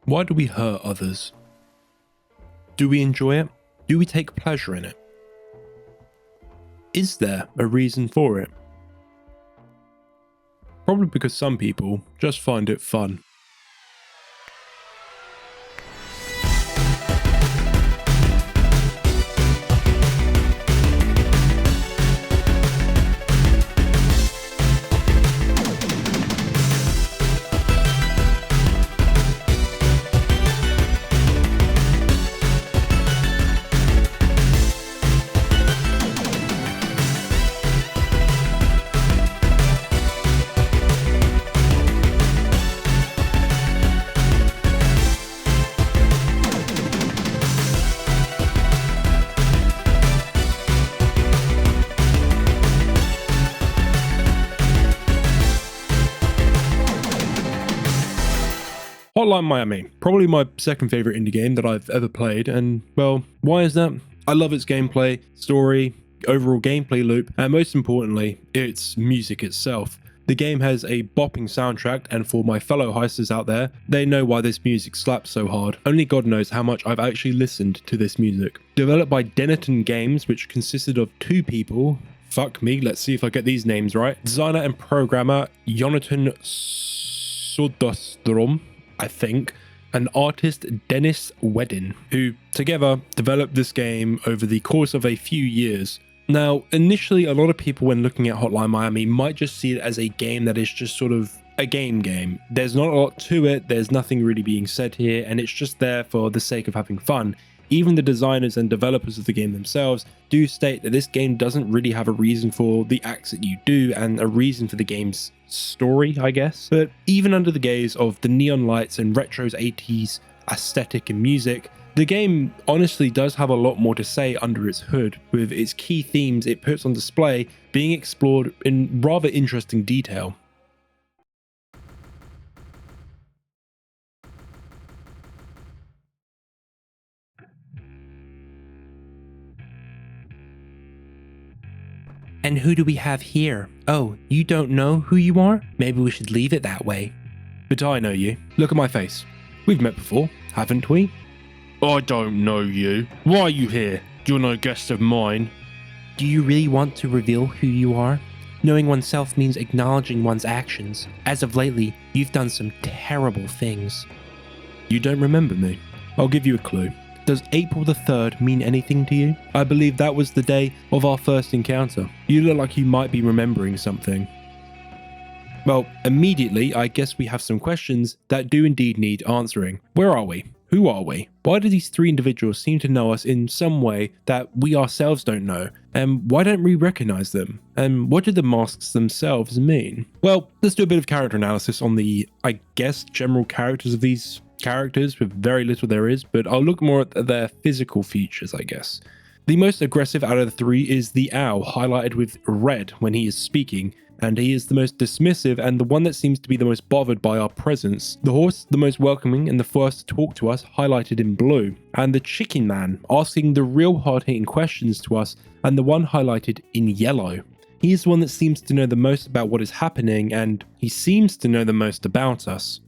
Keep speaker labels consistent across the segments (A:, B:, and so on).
A: Why do we hurt others? Do we enjoy it? Do we take pleasure in it? Is there a reason for it? Probably because some people just find it fun. Hotline Miami, probably my second favorite indie game that I've ever played, and well, why is that? I love its gameplay, story, overall gameplay loop, and most importantly, its music itself. The game has a bopping soundtrack, and for my fellow heisters out there, they know why this music slaps so hard. Only God knows how much I've actually listened to this music. Developed by Dennerton Games, which consisted of two people. Fuck me, let's see if I get these names right. Designer and programmer Jonathan Soderstrom, I think, and artist Dennis Wedden, who together developed this game over the course of a few years. Now, initially, a lot of people when looking at Hotline Miami might just see it as a game that is just sort of a game. There's not a lot to it, there's nothing really being said here, and it's just there for the sake of having fun. Even the designers and developers of the game themselves do state that this game doesn't really have a reason for the acts that you do and a reason for the game's story, I guess. But even under the gaze of the neon lights and retro's 80s aesthetic and music, the game honestly does have a lot more to say under its hood, with its key themes it puts on display being explored in rather interesting detail. And who do we have here? Oh, you don't know who you are? Maybe we should leave it that way. But I know you. Look at my face. We've met before, haven't we? I don't know you. Why are you here? You're no guest of mine. Do you really want to reveal who you are? Knowing oneself means acknowledging one's actions. As of lately, you've done some terrible things. You don't remember me? I'll give you a clue. Does April the 3rd mean anything to you? I believe that was the day of our first encounter. You look like you might be remembering something. Well, immediately, I guess we have some questions that do indeed need answering. Where are we? Who are we? Why do these three individuals seem to know us in some way that we ourselves don't know? And why don't we recognize them? And what do the masks themselves mean? Well, let's do a bit of character analysis on the, I guess, general characters of these characters, with very little there is, but I'll look more at their physical features, I guess. The most aggressive out of the three is the owl, highlighted with red when he is speaking, and he is the most dismissive and the one that seems to be the most bothered by our presence. The horse, the most welcoming and the first to talk to us, highlighted in blue, and the chicken man, asking the real hard-hitting questions to us, and the one highlighted in yellow. He is the one that seems to know the most about what is happening, and he seems to know the most about us.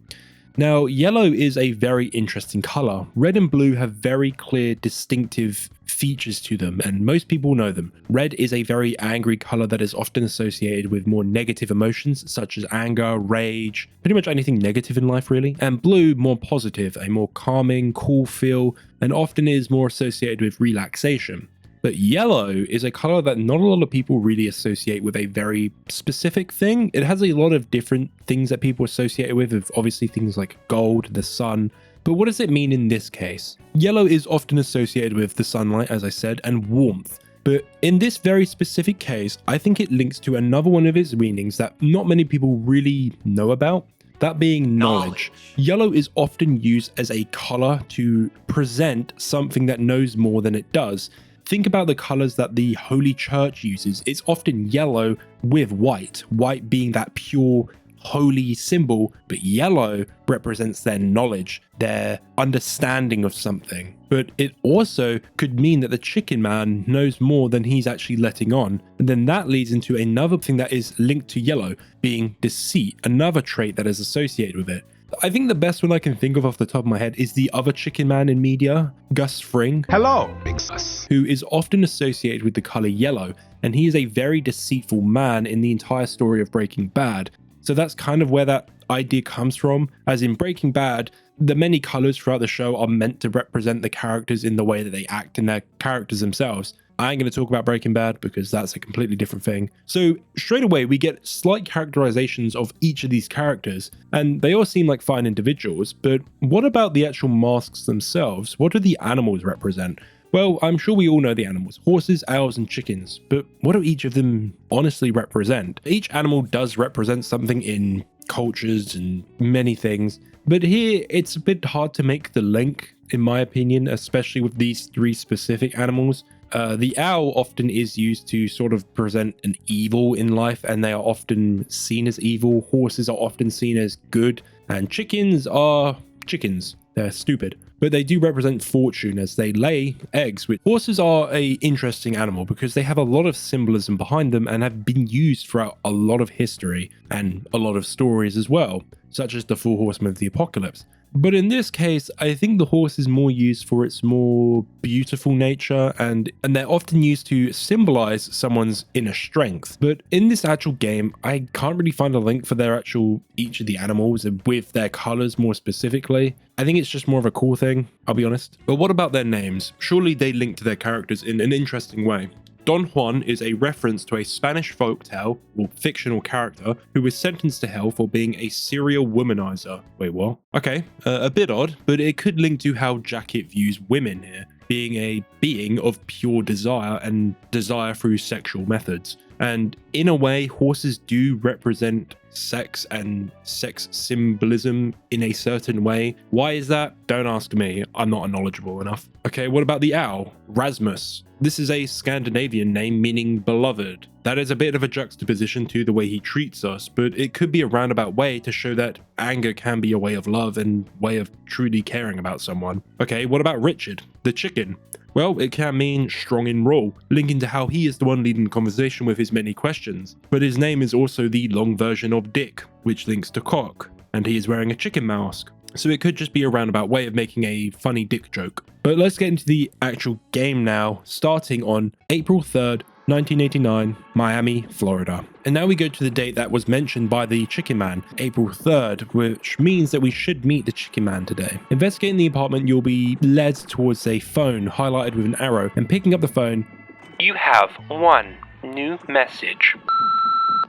A: Now, yellow is a very interesting color. Red and blue have very clear, distinctive features to them, and most people know them. Red is a very angry color that is often associated with more negative emotions, such as anger, rage, pretty much anything negative in life, really. And blue, more positive, a more calming, cool feel, and often is more associated with relaxation. But yellow is a color that not a lot of people really associate with a very specific thing. It has a lot of different things that people associate it with obviously things like gold, the sun. But what does it mean in this case? Yellow is often associated with the sunlight, as I said, and warmth. But in this very specific case, I think it links to another one of its meanings that not many people really know about. That being knowledge. Yellow is often used as a color to present something that knows more than it does. Think about the colors that the Holy Church uses. It's often yellow with white, white being that pure holy symbol, but yellow represents their knowledge, their understanding of something. But it also could mean that the chicken man knows more than he's actually letting on. And then that leads into another thing that is linked to yellow, being deceit, another trait that is associated with it. I think the best one I can think of off the top of my head is the other chicken man in media, Gus Fring.
B: Hello, Big Sus.
A: Who is often associated with the color yellow, and he is a very deceitful man in the entire story of Breaking Bad. So that's kind of where that idea comes from, as in Breaking Bad, the many colors throughout the show are meant to represent the characters in the way that they act in their characters themselves. I ain't going to talk about Breaking Bad because that's a completely different thing. So straight away, we get slight characterizations of each of these characters, and they all seem like fine individuals, but what about the actual masks themselves? What do the animals represent? Well, I'm sure we all know the animals, horses, owls, and chickens, but what do each of them honestly represent? Each animal does represent something in cultures and many things, but here it's a bit hard to make the link, in my opinion, especially with these three specific animals. The owl often is used to sort of present an evil in life, and they are often seen as evil. Horses are often seen as good, and chickens are chickens. They're stupid. But they do represent fortune as they lay eggs. Horses are an interesting animal because they have a lot of symbolism behind them and have been used throughout a lot of history and a lot of stories as well, such as the Four Horsemen of the Apocalypse. But in this case, I think the horse is more used for its more beautiful nature, and they're often used to symbolize someone's inner strength. But in this actual game, I can't really find a link for each of the animals with their colors more specifically. I think it's just more of a cool thing, I'll be honest. But what about their names? Surely they link to their characters in an interesting way. Don Juan is a reference to a Spanish folktale or fictional character who was sentenced to hell for being a serial womanizer. Wait, what? Okay, a bit odd, but it could link to how Jacket views women here, being a being of pure desire and desire through sexual methods. And in a way, horses do represent sex and sex symbolism in a certain way. Why is that? Don't ask me. I'm not knowledgeable enough. Okay, what about the owl? Rasmus. This is a Scandinavian name meaning beloved. That is a bit of a juxtaposition to the way he treats us, but it could be a roundabout way to show that anger can be a way of love and way of truly caring about someone. Okay, what about Richard, the chicken? Well, it can mean strong in role, linking to how he is the one leading the conversation with his many questions. But his name is also the long version of Dick, which links to cock, and he is wearing a chicken mask. So it could just be a roundabout way of making a funny dick joke. But let's get into the actual game now, starting on April 3rd, 1989, Miami, Florida. And now we go to the date that was mentioned by the Chicken Man, April 3rd, which means that we should meet the Chicken Man today. Investigating the apartment, you'll be led towards a phone highlighted with an arrow, and picking up the phone,
C: you have one new message.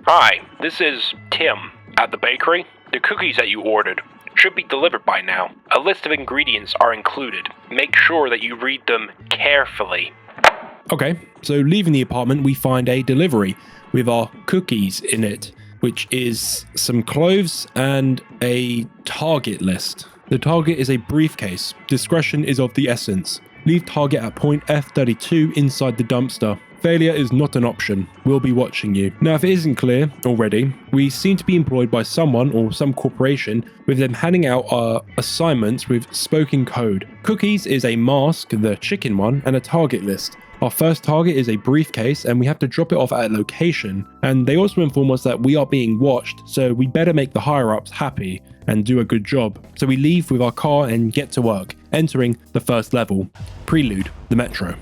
C: Hi, this is Tim. At the bakery, the cookies that you ordered should be delivered by now. A list of ingredients are included. Make sure that you read them carefully.
A: Okay, so leaving the apartment, we find a delivery with our cookies in it, which is some cloves and a target list. The target is a briefcase. Discretion is of the essence. Leave target at point F32 inside the dumpster. Failure is not an option. We'll be watching you. Now, if it isn't clear already, we seem to be employed by someone or some corporation with them handing out our assignments with spoken code. Cookies is a mask, the chicken one, and a target list. Our first target is a briefcase, and we have to drop it off at a location. And they also inform us that we are being watched, so we better make the higher-ups happy and do a good job. So we leave with our car and get to work, entering the first level. Prelude, the metro.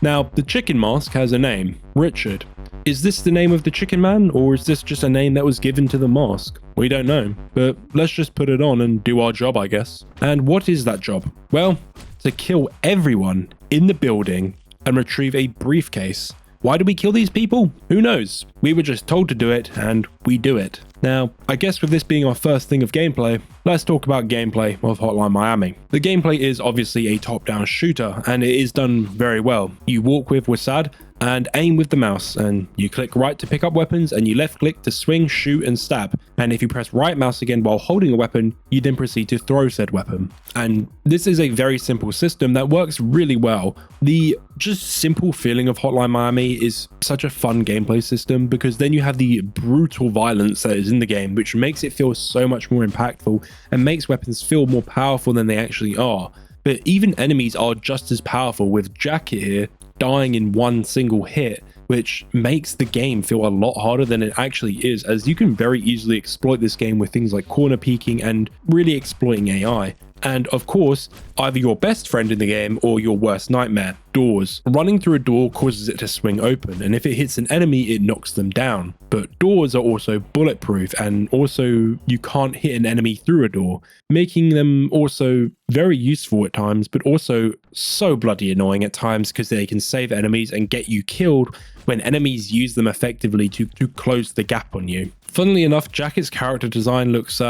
A: Now, the chicken mask has a name, Richard. Is this the name of the Chicken Man, or is this just a name that was given to the mask? We don't know, but let's just put it on and do our job, I guess. And what is that job? Well, to kill everyone in the building and retrieve a briefcase. Why do we kill these people? Who knows? We were just told to do it, and we do it. Now, I guess with this being our first thing of gameplay, let's talk about gameplay of Hotline Miami. The gameplay is obviously a top-down shooter, and it is done very well. You walk with WASD and aim with the mouse, and you click right to pick up weapons, and you left click to swing, shoot, and stab. And if you press right mouse again while holding a weapon, you then proceed to throw said weapon. And this is a very simple system that works really well. The just simple feeling of Hotline Miami is such a fun gameplay system, because then you have the brutal violence that is in the game, which makes it feel so much more impactful and makes weapons feel more powerful than they actually are. But even enemies are just as powerful, with Jacket here dying in one single hit which makes the game feel a lot harder than it actually is, as you can very easily exploit this game with things like corner peeking and really exploiting AI. And of course, either your best friend in the game or your worst nightmare, doors. Running through a door causes it to swing open, and if it hits an enemy, it knocks them down. But doors are also bulletproof, and also you can't hit an enemy through a door, making them also very useful at times, but also so bloody annoying at times because they can save enemies and get you killed when enemies use them effectively to close the gap on you. Funnily enough, Jacket's character design looks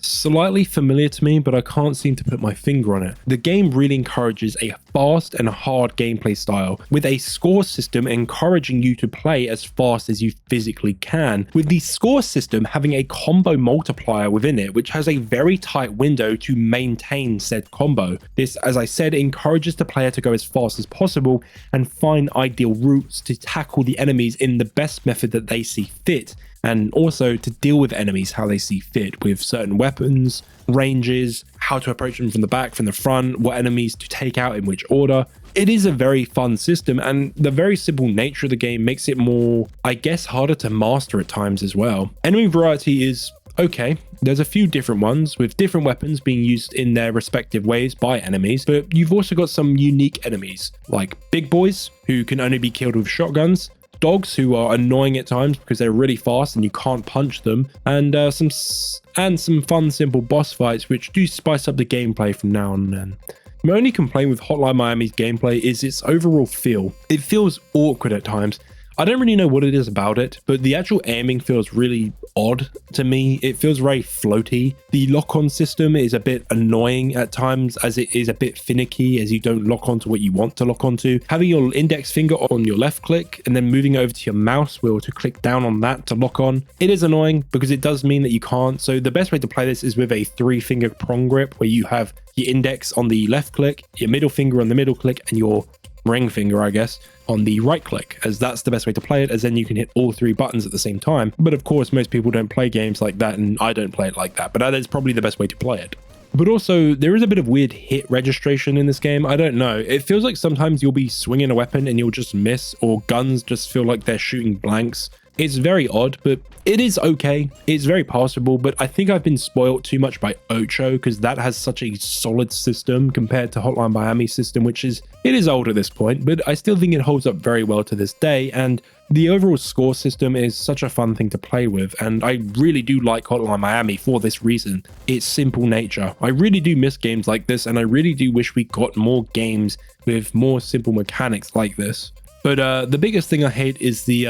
A: slightly familiar to me, but I can't seem to put my finger on it. The game really encourages a fast and hard gameplay style, with a score system encouraging you to play as fast as you physically can, with the score system having a combo multiplier within it, which has a very tight window to maintain said combo. This, as I said, encourages the player to go as fast as possible and find ideal routes to tackle the enemies in the best method that they see fit, and also to deal with enemies how they see fit, with certain weapons, ranges, how to approach them from the back, from the front, what enemies to take out in which order. It is a very fun system, and the very simple nature of the game makes it more, I guess, harder to master at times as well. Enemy variety is okay. There's a few different ones, with different weapons being used in their respective ways by enemies, but you've also got some unique enemies, like big boys, who can only be killed with shotguns, dogs who are annoying at times because they're really fast and you can't punch them, and some fun simple boss fights which do spice up the gameplay from now and then. My only complaint with Hotline Miami's gameplay is its overall feel. It feels awkward at times. I don't really know what it is about it, but the actual aiming feels really odd to me. It feels very floaty. The lock-on system is a bit annoying at times, as it is a bit finicky, as you don't lock onto what you want to lock onto. Having your index finger on your left click and then moving over to your mouse wheel to click down on that to lock on, it is annoying because it does mean that you can't. So the best way to play this is with a 3-finger prong grip, where you have your index on the left click, your middle finger on the middle click, and your ring finger, I guess, on the right click, as that's the best way to play it, as then you can hit all 3 buttons at the same time. But of course, most people don't play games like that, and I don't play it like that, but that is probably the best way to play it. But also, there is a bit of weird hit registration in this game. I don't know. It feels like sometimes you'll be swinging a weapon and you'll just miss, or guns just feel like they're shooting blanks. It's very odd, but it is okay. It's very passable, but I think I've been spoiled too much by Ocho, because that has such a solid system compared to Hotline Miami's system, which is, it is old at this point, but I still think it holds up very well to this day. And the overall score system is such a fun thing to play with, and I really do like Hotline Miami for this reason. Its simple nature. I really do miss games like this, and I really do wish we got more games with more simple mechanics like this. But the biggest thing I hate is the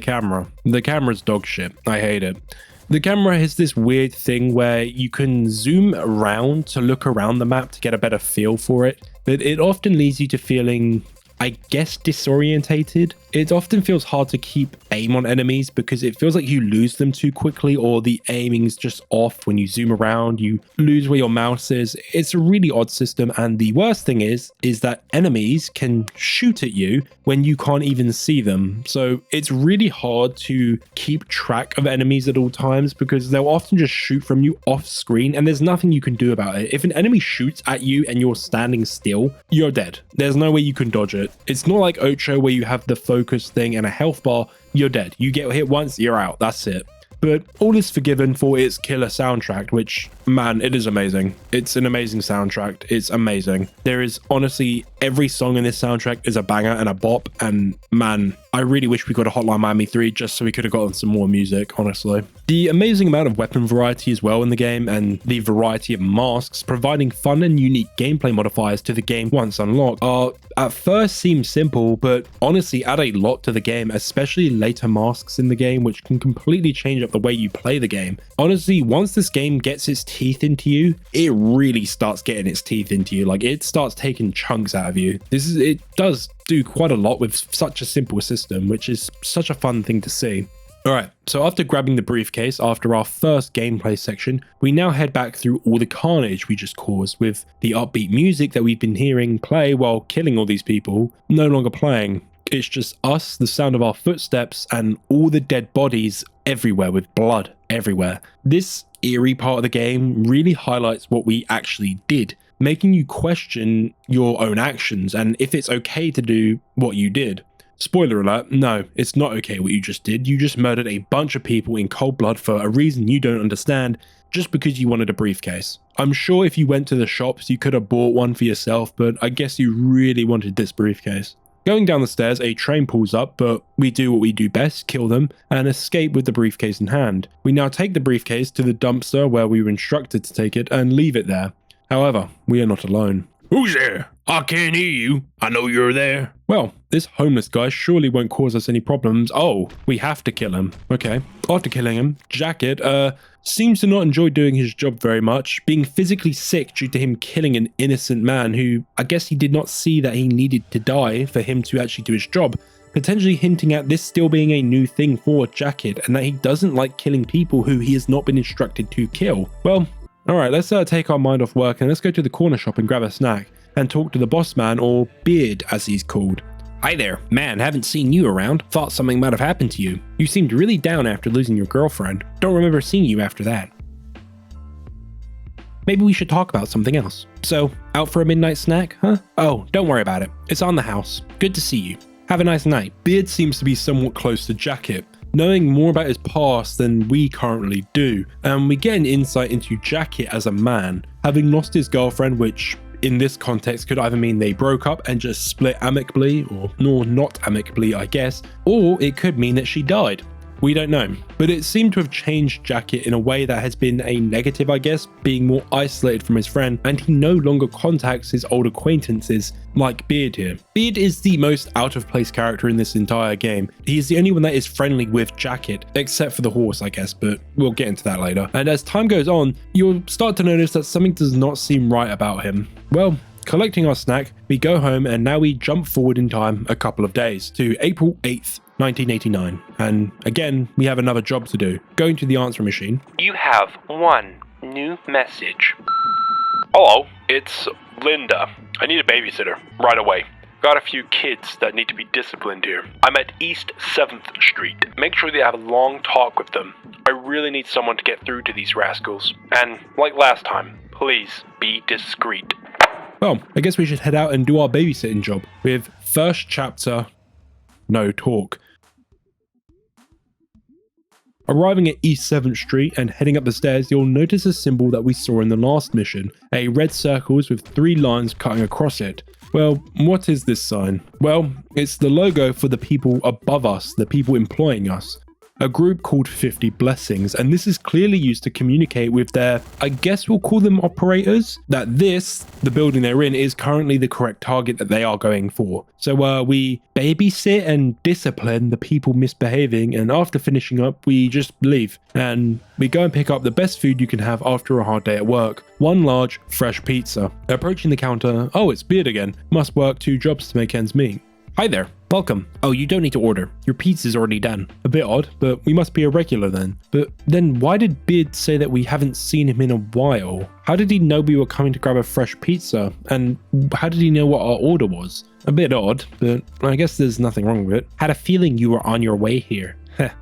A: camera. The camera's dog shit. I hate it. The camera has this weird thing where you can zoom around to look around the map to get a better feel for it, but it often leaves you to feeling, I guess, disorientated. It often feels hard to keep aim on enemies because it feels like you lose them too quickly, or the aiming's just off when you zoom around, you lose where your mouse is. It's a really odd system, and the worst thing is that enemies can shoot at you when you can't even see them. So it's really hard to keep track of enemies at all times because they'll often just shoot from you off screen and there's nothing you can do about it. If an enemy shoots at you and you're standing still, you're dead. There's no way you can dodge it. It's not like Ocho where you have the focus thing and a health bar. You're dead. You get hit once, you're out. That's it. But all is forgiven for its killer soundtrack, which, man, it is amazing. It's an amazing soundtrack. It's amazing. There is honestly, every song in this soundtrack is a banger and a bop. And man, I really wish we got a Hotline Miami 3 just so we could have gotten some more music, honestly. The amazing amount of weapon variety as well in the game, and the variety of masks providing fun and unique gameplay modifiers to the game once unlocked are at first seem simple, but honestly add a lot to the game, especially later masks in the game, which can completely change up the way you play the game. Honestly, once this game gets its teeth into you, it really starts getting its teeth into you. Like, it starts taking chunks out of you. It does do quite a lot with such a simple system, which is such a fun thing to see. Alright, so after grabbing the briefcase after our first gameplay section, we now head back through all the carnage we just caused, with the upbeat music that we've been hearing play while killing all these people no longer playing. It's just us, the sound of our footsteps, and all the dead bodies everywhere with blood everywhere. This eerie part of the game really highlights what we actually did, making you question your own actions and if it's okay to do what you did. Spoiler alert, no, it's not okay what you just did. You just murdered a bunch of people in cold blood for a reason you don't understand, just because you wanted a briefcase. I'm sure if you went to the shops, you could have bought one for yourself, but I guess you really wanted this briefcase. Going down the stairs, a train pulls up, but we do what we do best, kill them, and escape with the briefcase in hand. We now take the briefcase to the dumpster where we were instructed to take it and leave it there. However, we are not alone. Who's there? I can't hear you. I know you're there. Well, this homeless guy surely won't cause us any problems. Oh, we have to kill him. Okay. After killing him, Jacket, seems to not enjoy doing his job very much, being physically sick due to him killing an innocent man who I guess he did not see that he needed to die for him to actually do his job, potentially hinting at this still being a new thing for Jacket and that he doesn't like killing people who he has not been instructed to kill. Well, alright, let's take our mind off work and let's go to the corner shop and grab a snack and talk to the boss man, or Beard as he's called. Hi there, man, haven't seen you around. Thought something might have happened to you. You seemed really down after losing your girlfriend. Don't remember seeing you after that. Maybe we should talk about something else. So, out for a midnight snack, huh? Oh, don't worry about it. It's on the house. Good to see you. Have a nice night. Beard seems to be somewhat close to Jacket, knowing more about his past than we currently do, and we get an insight into Jacket as a man, having lost his girlfriend, which in this context could either mean they broke up and just split amicably, or not amicably I guess, or it could mean that she died. We don't know, but it seemed to have changed Jacket in a way that has been a negative, I guess, being more isolated from his friend, and he no longer contacts his old acquaintances like Beard here. Beard is the most out of place character in this entire game. He is the only one that is friendly with Jacket, except for the horse I guess, but we'll get into that later. And as time goes on, you'll start to notice that something does not seem right about him. Well, collecting our snack, we go home and now we jump forward in time a couple of days to April 8th, 1989. And again, we have another job to do. Going to the answer machine.
C: You have one new message. Hello, it's Linda. I need a babysitter right away. Got a few kids that need to be disciplined here. I'm at East 7th Street. Make sure that I have a long talk with them. I really need someone to get through to these rascals. And like last time, please be discreet.
A: Well, I guess we should head out and do our babysitting job with first chapter, no talk. Arriving at East 7th Street and heading up the stairs, you'll notice a symbol that we saw in the last mission, a red circles with 3 lines cutting across it. Well, what is this sign? Well, it's the logo for the people above us, the people employing us. A group called 50 Blessings, and this is clearly used to communicate with their, I guess we'll call them operators, that this, the building they're in, is currently the correct target that they are going for. So we babysit and discipline the people misbehaving, and after finishing up, we just leave. And we go and pick up the best food you can have after a hard day at work. 1 large, fresh pizza. Approaching the counter, oh, it's Beard again. Must work 2 jobs to make ends meet. Hi there, welcome. Oh, you don't need to order. Your pizza's already done. A bit odd, but we must be a regular then. But then why did Beard say that we haven't seen him in a while? How did he know we were coming to grab a fresh pizza? And how did he know what our order was? A bit odd, but I guess there's nothing wrong with it. Had a feeling you were on your way here.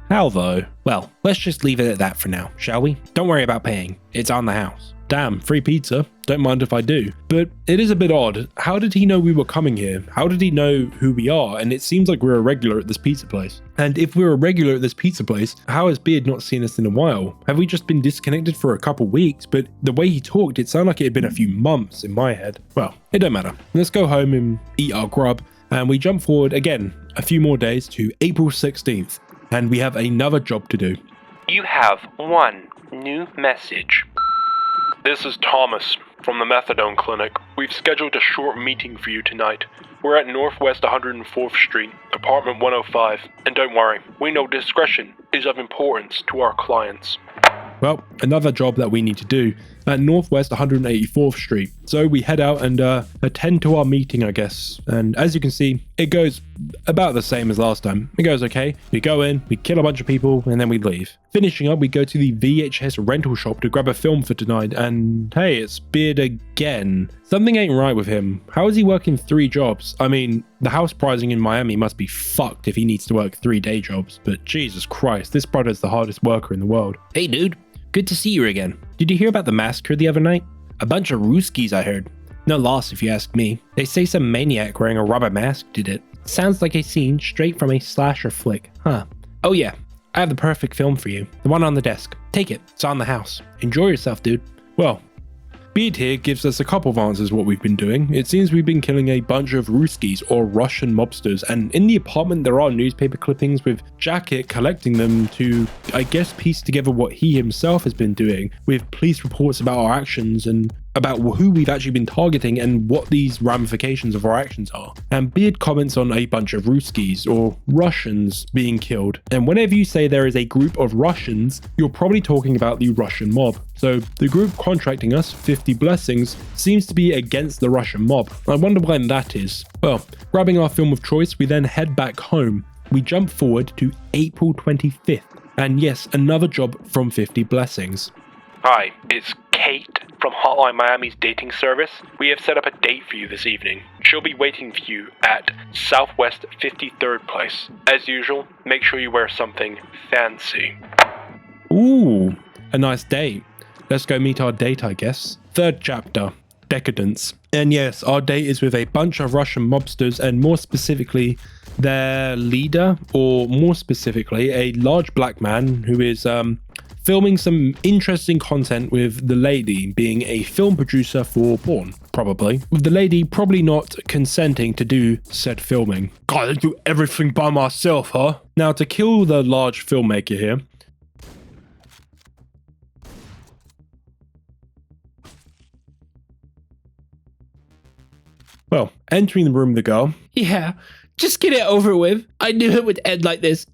A: How though? Well, let's just leave it at that for now, shall we? Don't worry about paying. It's on the house. Damn, free pizza. Don't mind if I do. But it is a bit odd. How did he know we were coming here? How did he know who we are? And it seems like we're a regular at this pizza place. And if we're a regular at this pizza place, how has Beard not seen us in a while? Have we just been disconnected for a couple weeks? But the way he talked, it sounded like it had been a few months in my head. Well, it don't matter. Let's go home and eat our grub. And we jump forward again, a few more days to April 16th. And we have another job to do.
C: You have one new message. This is Thomas from the Methadone Clinic. We've scheduled a short meeting for you tonight. We're at Northwest 104th Street, apartment 105. And don't worry, we know discretion is of importance to our clients.
A: Well, another job that we need to do at Northwest 184th Street. So we head out and attend to our meeting, I guess. And as you can see, it goes about the same as last time. It goes okay. We go in, we kill a bunch of people, and then we leave. Finishing up, we go to the VHS rental shop to grab a film for tonight. And hey, it's Beard again. Something ain't right with him. How is he working 3 jobs? I mean, the house pricing in Miami must be fucked if he needs to work 3 day jobs. But Jesus Christ, this brother's the hardest worker in the world. Hey dude, good to see you again. Did you hear about the massacre the other night? A bunch of Ruskies, I heard. No loss if you ask me. They say some maniac wearing a rubber mask did it. Sounds like a scene straight from a slasher flick, huh? Oh yeah, I have the perfect film for you. The one on the desk. Take it. It's on the house. Enjoy yourself, dude. Well, Beard here gives us a couple of answers what we've been doing. It seems we've been killing a bunch of Ruskies or Russian mobsters, and in the apartment there are newspaper clippings with Jacket collecting them to, I guess, piece together what he himself has been doing, with police reports about our actions and about who we've actually been targeting and what these ramifications of our actions are. And Beard comments on a bunch of Ruskies or Russians being killed. And whenever you say there is a group of Russians, you're probably talking about the Russian mob. So the group contracting us, 50 Blessings, seems to be against the Russian mob. I wonder why that is. Well, grabbing our film of choice, we then head back home. We jump forward to April 25th. And yes, another job from 50 Blessings.
C: Hi, it's Kate from Hotline Miami's dating service. We have set up a date for you this evening. She'll be waiting for you at Southwest 53rd Place. As usual, make sure you wear something fancy.
A: Ooh, a nice date. Let's go meet our date, I guess. Third chapter, Decadence. And yes, our date is with a bunch of Russian mobsters, and more specifically, their leader, or more specifically, a large black man who is filming some interesting content with the lady being a film producer for porn, probably. With the lady probably not consenting to do said filming. God, I do everything by myself, huh? Now, to kill the large filmmaker here, well, entering the room, the girl. Yeah, just get it over with. I knew it would end like this.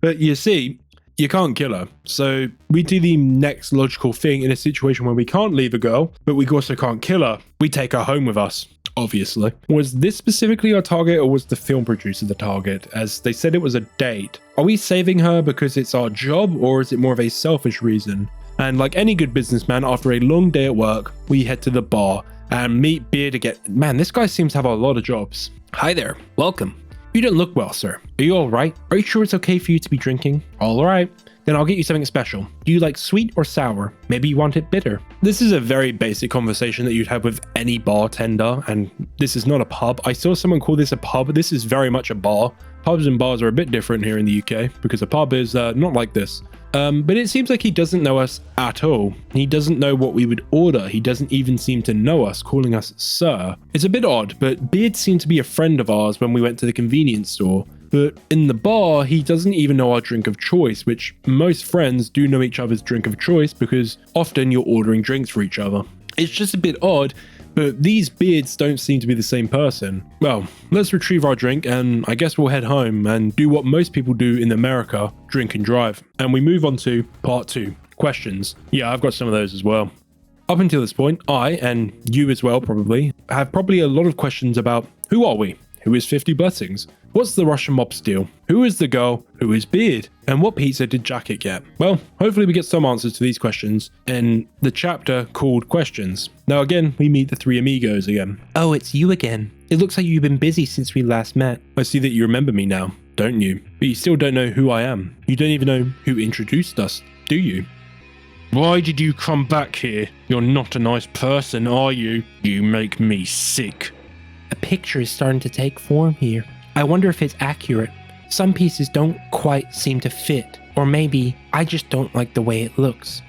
A: But you see, you can't kill her. So we do the next logical thing in a situation where we can't leave a girl, but we also can't kill her. We take her home with us, obviously. Was this specifically our target, or was the film producer the target, as they said it was a date? Are we saving her because it's our job, or is it more of a selfish reason? And like any good businessman, after a long day at work, we head to the bar and meet Beard again. Man, this guy seems to have a lot of jobs. Hi there, welcome. You don't look well, sir. Are you alright? Are you sure it's okay for you to be drinking? Alright, then I'll get you something special. Do you like sweet or sour? Maybe you want it bitter. This is a very basic conversation that you'd have with any bartender, and this is not a pub. I saw someone call this a pub. This is very much a bar. Pubs and bars are a bit different here in the UK, because a pub is not like this. But it seems like he doesn't know us at all. He doesn't know what we would order. He doesn't even seem to know us, calling us sir. It's a bit odd, but Beard seemed to be a friend of ours when we went to the convenience store. But in the bar, he doesn't even know our drink of choice, which most friends do know each other's drink of choice because often you're ordering drinks for each other. It's just a bit odd, but these Beards don't seem to be the same person. Well, let's retrieve our drink and I guess we'll head home and do what most people do in America, drink and drive. And we move on to part 2, questions. Yeah, I've got some of those as well. Up until this point, I, and you as well probably, have probably a lot of questions about who are we? Who is 50 Blessings? What's the Russian mob steal? Who is the girl? Who is Beard? And what pizza did Jacket get? Well, hopefully we get some answers to these questions in the chapter called Questions. Now again, we meet the three amigos again. Oh, it's you again. It looks like you've been busy since we last met. I see that you remember me now, don't you? But you still don't know who I am. You don't even know who introduced us, do you? Why did you come back here? You're not a nice person, are you? You make me sick. A picture is starting to take form here. I wonder if it's accurate. Some pieces don't quite seem to fit, or maybe I just don't like the way it looks.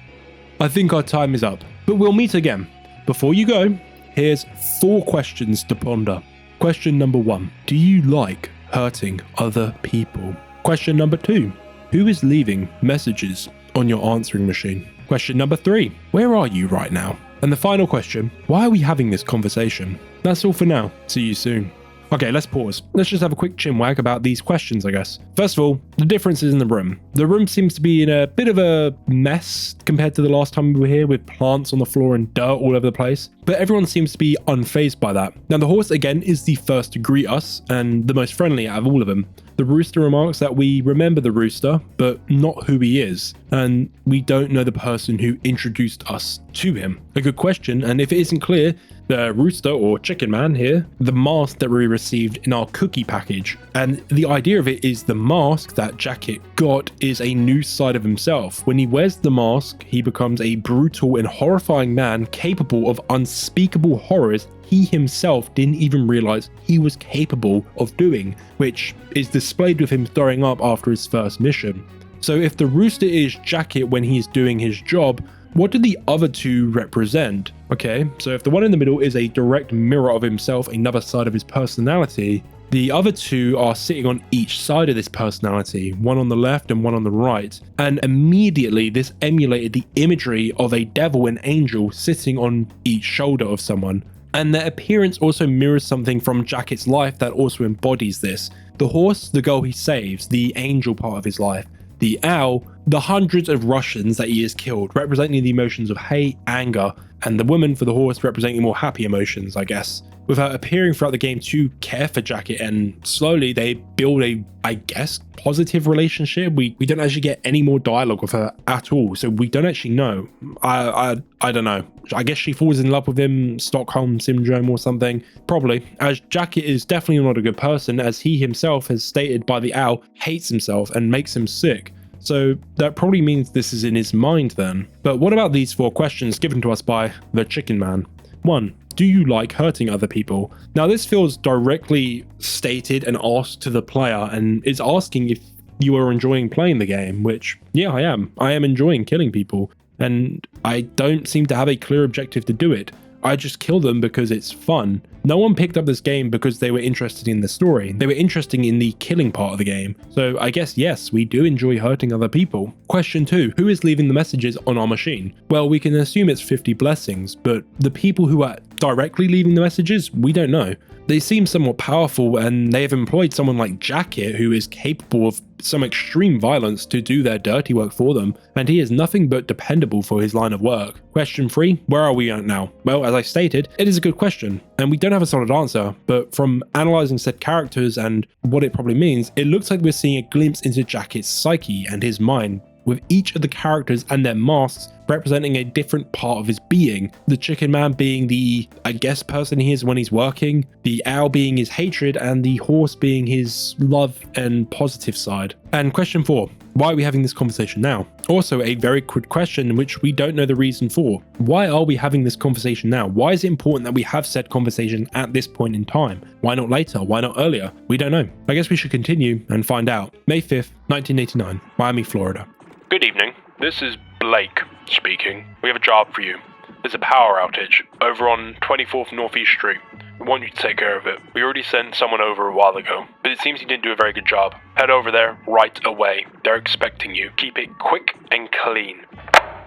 A: I think our time is up, but we'll meet again. Before you go, here's 4 questions to ponder. Question number 1. Do you like hurting other people? Question number 2. Who is leaving messages on your answering machine? Question number 3. Where are you right now? And the final question, why are we having this conversation? That's all for now. See you soon. Okay, let's pause. Let's just have a quick chinwag about these questions, I guess. First of all, the differences in the room. The room seems to be in a bit of a mess compared to the last time we were here, with plants on the floor and dirt all over the place. But everyone seems to be unfazed by that. Now, the horse, again, is the first to greet us and the most friendly out of all of them. The rooster remarks that we remember the rooster, but not who he is, and we don't know the person who introduced us to him. A good question, and if it isn't clear, the rooster or chicken man here, the mask that we received in our cookie package. And the idea of it is the mask that that Jacket got is a new side of himself. When he wears the mask, he becomes a brutal and horrifying man capable of unspeakable horrors he himself didn't even realize he was capable of doing, which is displayed with him throwing up after his first mission. So if the rooster is Jacket when he's doing his job, what do the other two represent? Okay, so if the one in the middle is a direct mirror of himself, another side of his personality, the other two are sitting on each side of this personality, one on the left and one on the right. And immediately this emulated the imagery of a devil and angel sitting on each shoulder of someone. And their appearance also mirrors something from Jacket's life that also embodies this. The horse, the girl he saves, the angel part of his life. The owl, the hundreds of Russians that he has killed, representing the emotions of hate, anger, and the woman for the horse representing more happy emotions, I guess. With her appearing throughout the game to care for Jacket, and slowly they build a, I guess, positive relationship. We don't actually get any more dialogue with her at all, so we don't actually know. I don't know. I guess she falls in love with him, Stockholm Syndrome or something. Probably, as Jacket is definitely not a good person, as he himself has stated by the owl, hates himself and makes him sick. So that probably means this is in his mind then. But what about these 4 questions given to us by the Chicken Man? 1. Do you like hurting other people? Now this feels directly stated and asked to the player and is asking if you are enjoying playing the game, which, yeah, I am. I am enjoying killing people, and I don't seem to have a clear objective to do it. I just kill them because it's fun. No one picked up this game because they were interested in the story. They were interested in the killing part of the game. So I guess, yes, we do enjoy hurting other people. Question 2, who is leaving the messages on our machine? Well, we can assume it's 50 blessings, but the people who are directly leaving the messages, we don't know. They seem somewhat powerful, and they have employed someone like Jacket, who is capable of some extreme violence, to do their dirty work for them, and he is nothing but dependable for his line of work. Question 3, where are we at now? Well, as I stated, it is a good question, and we don't have a solid answer, but from analysing said characters and what it probably means, it looks like we're seeing a glimpse into Jacket's psyche and his mind, with each of the characters and their masks representing a different part of his being. The Chicken Man being the, I guess, person he is when he's working, the owl being his hatred, and the horse being his love and positive side. And question 4, why are we having this conversation now? Also a very quick question which we don't know the reason for. Why are we having this conversation now? Why is it important that we have said conversation at this point in time? Why not later? Why not earlier? We don't know. I guess we should continue and find out. May 5th, 1989, Miami, Florida.
C: Good evening. This is Blake speaking. We have a job for you. There's a power outage over on 24th Northeast Street. We want you to take care of it. We already sent someone over a while ago, but it seems you didn't do a very good job. Head over there right away. They're expecting you. Keep it quick and clean.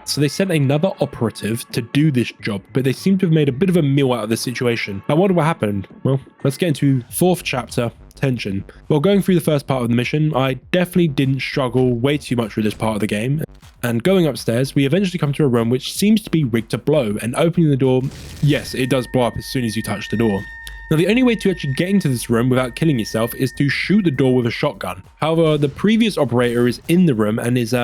A: So they sent another operative to do this job, but they seem to have made a bit of a meal out of the situation. I wonder what happened. Well, let's get into 4th chapter, tension. While going through the first part of the mission, I definitely didn't struggle way too much with this part of the game. And going upstairs, we eventually come to a room which seems to be rigged to blow, and opening the door, yes, it does blow up as soon as you touch the door. Now, the only way to actually get into this room without killing yourself is to shoot the door with a shotgun. However, the previous operator is in the room and is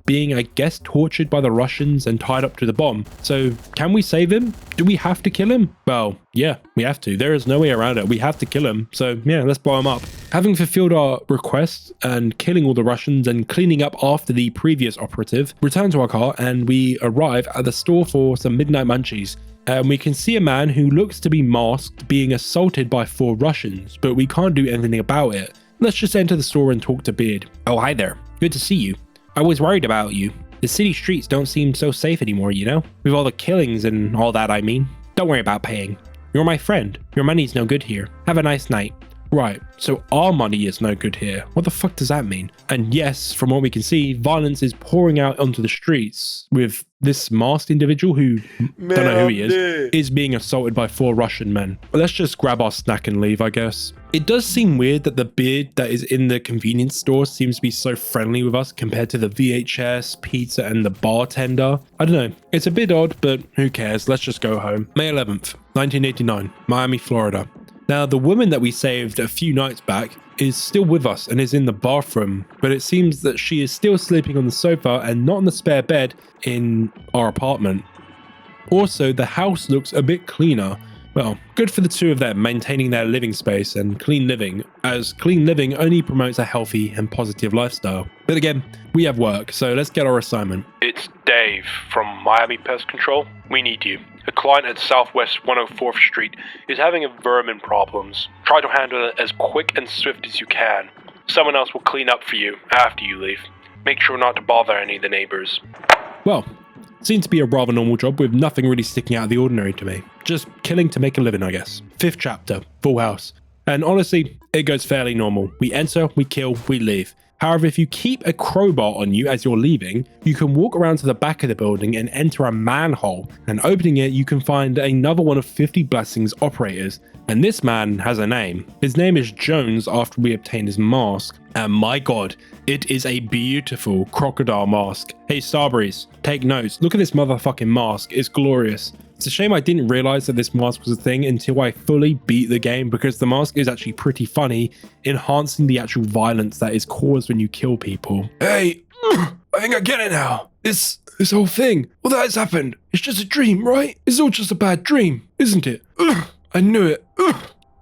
A: being, I guess, tortured by the Russians and tied up to the bomb. So can we save him? Do we have to kill him? Well, yeah, we have to. There is no way around it. We have to kill him. So yeah, let's blow him up. Having fulfilled our request and killing all the Russians and cleaning up after the previous operative, return to our car and we arrive at the store for some midnight munchies. And we can see a man who looks to be masked being assaulted by 4 Russians, but we can't do anything about it. Let's just enter the store and talk to Beard. Oh, hi there. Good to see you. I was worried about you. The city streets don't seem so safe anymore, you know? With all the killings and all that, I mean. Don't worry about paying. You're my friend. Your money's no good here. Have a nice night. Right, so our money is no good here. What the fuck does that mean? And yes, from what we can see, violence is pouring out onto the streets with this masked individual who, don't know who he is being assaulted by 4 Russian men. But let's just grab our snack and leave, I guess. It does seem weird that the Beard that is in the convenience store seems to be so friendly with us compared to the VHS, pizza, and the bartender. I don't know. It's a bit odd, but who cares? Let's just go home. May 11th, 1989, Miami, Florida. Now, the woman that we saved a few nights back is still with us and is in the bathroom, but it seems that she is still sleeping on the sofa and not on the spare bed in our apartment. Also, the house looks a bit cleaner. Well, good for the two of them maintaining their living space and clean living, as clean living only promotes a healthy and positive lifestyle. But again, we have work, so let's get our assignment.
C: It's Dave from Miami Pest Control. We need you. A client at Southwest 104th Street is having a vermin problems. Try to handle it as quick and swift as you can. Someone else will clean up for you after you leave. Make sure not to bother any of the neighbors.
A: Well, seems to be a rather normal job with nothing really sticking out of the ordinary to me. Just killing to make a living, I guess. 5th chapter, full house. And honestly, it goes fairly normal. We enter, we kill, we leave. However, if you keep a crowbar on you as you're leaving, you can walk around to the back of the building and enter a manhole. And opening it, you can find another one of 50 Blessings operators. And this man has a name. His name is Jones after we obtained his mask. And my god, it is a beautiful crocodile mask. Hey Starbreeze, take notes. Look at this motherfucking mask. It's glorious. It's a shame I didn't realize that this mask was a thing until I fully beat the game, because the mask is actually pretty funny, enhancing the actual violence that is caused when you kill people. Hey, I think I get it now. This whole thing, all that has happened, it's just a dream, right? It's all just a bad dream, isn't it? I knew it.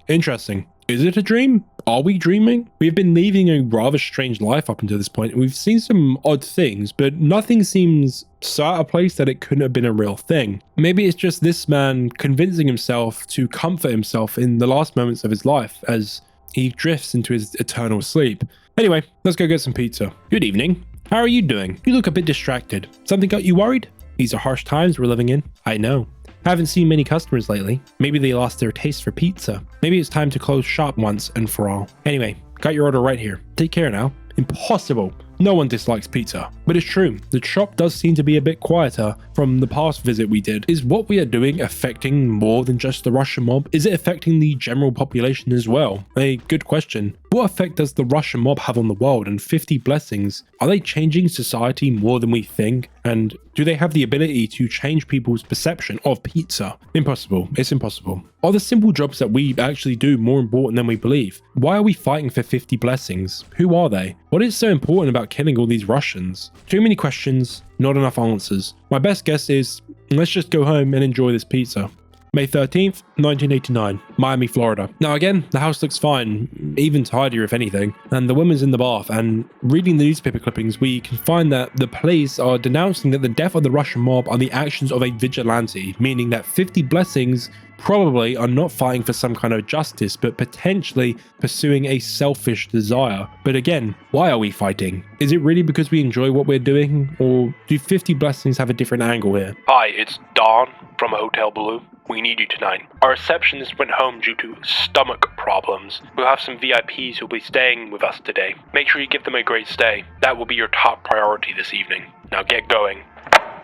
A: Interesting. Is it a dream? Are we dreaming? We have been leading a rather strange life up until this point, and we've seen some odd things, but nothing seems so out of place that it couldn't have been a real thing. Maybe it's just this man convincing himself to comfort himself in the last moments of his life as he drifts into his eternal sleep. Anyway, let's go get some pizza. Good evening. How are you doing? You look a bit distracted. Something got you worried? These are harsh times we're living in. I know. Haven't seen many customers lately. Maybe they lost their taste for pizza. Maybe it's time to close shop once and for all. Anyway, got your order right here. Take care now. Impossible. No one dislikes pizza. But it's true, the shop does seem to be a bit quieter from the past visit we did. Is what we are doing affecting more than just the Russian mob? Is it affecting the general population as well? A good question. What effect does the Russian mob have on the world and 50 Blessings? Are they changing society more than we think? And do they have the ability to change people's perception of pizza? Impossible. It's impossible. Are the simple jobs that we actually do more important than we believe? Why are we fighting for 50 Blessings? Who are they? What is so important about killing all these Russians? Too many questions, not enough answers. My best guess is, let's just go home and enjoy this pizza. May 13th, 1989, Miami, Florida. Now again, the house looks fine, even tidier if anything, and the woman's in the bath, and reading the newspaper clippings, we can find that the police are denouncing that the death of the Russian mob are the actions of a vigilante, meaning that 50 Blessings probably are not fighting for some kind of justice, but potentially pursuing a selfish desire. But again, why are we fighting? Is it really because we enjoy what we're doing, or do 50 Blessings have a different angle here?
C: Hi, it's Dawn from Hotel Blue. We need you tonight. Our receptionist went home due to stomach problems. We'll have some VIPs who'll be staying with us today. Make sure you give them a great stay. That will be your top priority this evening. Now get going.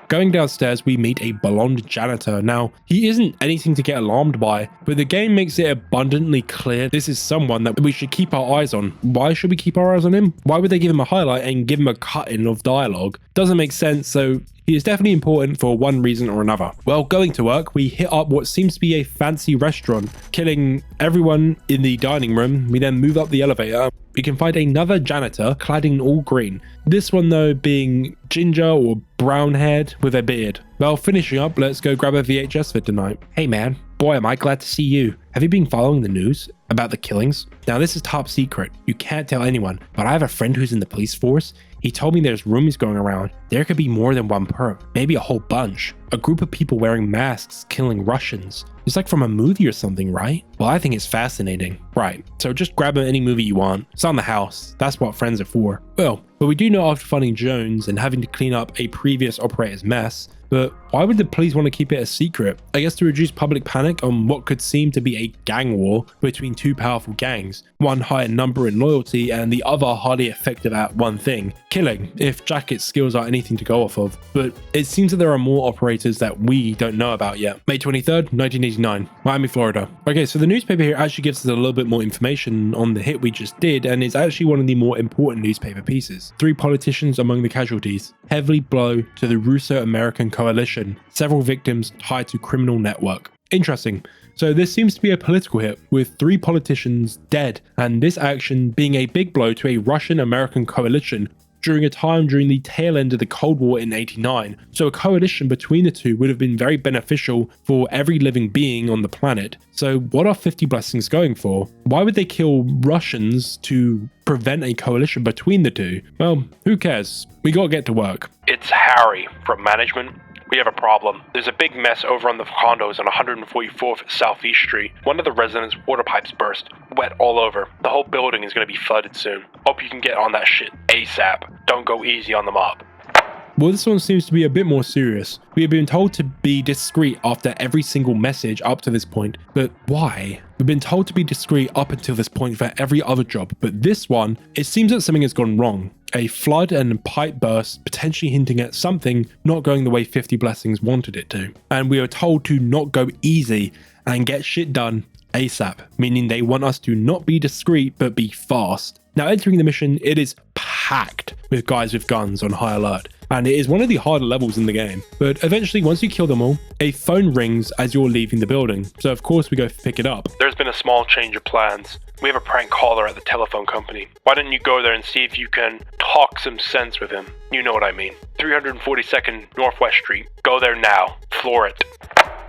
A: Going downstairs, we meet a blonde janitor. Now, he isn't anything to get alarmed by, but the game makes it abundantly clear this is someone that we should keep our eyes on. Why should we keep our eyes on him? Why would they give him a highlight and give him a cut-in of dialogue? Doesn't make sense, so he is definitely important for one reason or another. Well, going to work, we hit up what seems to be a fancy restaurant, killing everyone in the dining room. We then move up the elevator. We can find another janitor clad in all green. This one though being ginger or brown haired with a beard. Well, finishing up, let's go grab a VHS for tonight. Hey man, boy am I glad to see you. Have you been following the news about the killings? Now this is top secret. You can't tell anyone, but I have a friend who's in the police force. He told me there's rumors going around. There could be more than one perp, maybe a whole bunch. A group of people wearing masks killing Russians. It's like from a movie or something, right? Well, I think it's fascinating. Right, so just grab any movie you want. It's on the house. That's what friends are for. Well, but we do know after finding Jones and having to clean up a previous operator's mess, but why would the police want to keep it a secret? I guess to reduce public panic on what could seem to be a gang war between two powerful gangs, one high in number and loyalty and the other highly effective at one thing, killing, if Jacket's skills are anything to go off of. But it seems that there are more operators that we don't know about yet. May 23rd, 1989, Miami, Florida. Okay, so the newspaper here actually gives us a little bit more information on the hit we just did, and it's actually one of the more important newspaper pieces. 3 politicians among the casualties, heavily blow to the Russo-American coalition, several victims tied to criminal network. Interesting. So this seems to be a political hit with 3 politicians dead, and this action being a big blow to a Russian-American coalition during a time during the tail end of the Cold War in '89, so a coalition between the two would have been very beneficial for every living being on the planet. So what are 50 Blessings going for? Why would they kill Russians to prevent a coalition between the two? Well, who cares? We gotta get to work.
C: It's Harry from management. We have a problem. There's a big mess over on the condos on 144th Southeast Street. One of the residents' water pipes burst. Wet all over. The whole building is going to be flooded soon. Hope you can get on that shit ASAP. Don't go easy on the mob.
A: Well, this one seems to be a bit more serious. We have been told to be discreet after every single message up to this point, but why? We've been told to be discreet up until this point for every other job, but this one, it seems that something has gone wrong. A flood and pipe burst, potentially hinting at something not going the way 50 Blessings wanted it to. And we are told to not go easy and get shit done ASAP, meaning they want us to not be discreet but be fast. Now, entering the mission, it is packed with guys with guns on high alert, and it is one of the harder levels in the game. But eventually, once you kill them all, a phone rings as you're leaving the building, so of course we go pick it up.
C: There's been a small change of plans. We have a prank caller at the telephone company. Why don't you go there and see if you can talk some sense with him? You know what I mean. 342nd Northwest Street. Go there now. Floor it.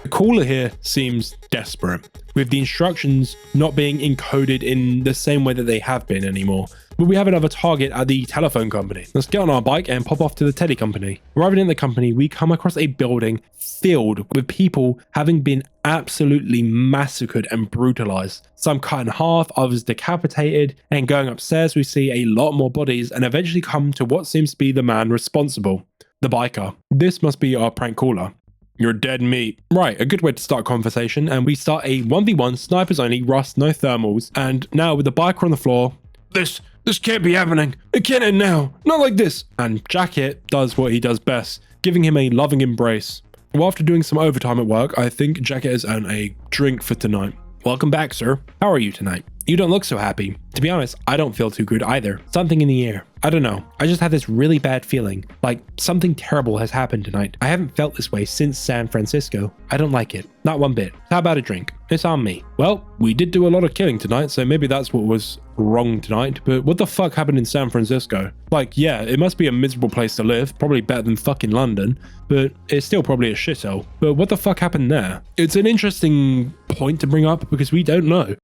A: The caller here seems desperate, with the instructions not being encoded in the same way that they have been anymore. But we have another target at the telephone company. Let's get on our bike and pop off to the tele company. Arriving in the company, we come across a building filled with people having been absolutely massacred and brutalized. Some cut in half, others decapitated, and going upstairs we see a lot more bodies and eventually come to what seems to be the man responsible, the biker. This must be our prank caller. You're dead meat. Right, a good way to start a conversation, and we start a 1v1 snipers only, rust, no thermals, and now with the biker on the floor, This can't be happening. It can't end now. Not like this. And Jacket does what he does best, giving him a loving embrace. Well, after doing some overtime at work, I think Jacket has earned a drink for tonight. Welcome back, sir. How are you tonight? You don't look so happy. To be honest, I don't feel too good either. Something in the air. I don't know. I just had this really bad feeling, like something terrible has happened tonight. I haven't felt this way since San Francisco. I don't like it. Not one bit. How about a drink? It's on me. Well, we did do a lot of killing tonight, so maybe that's what was wrong tonight, but what the fuck happened in San Francisco? Like, yeah, it must be a miserable place to live, probably better than fucking London, but it's still probably a shithole. But what the fuck happened there? It's an interesting point to bring up because we don't know.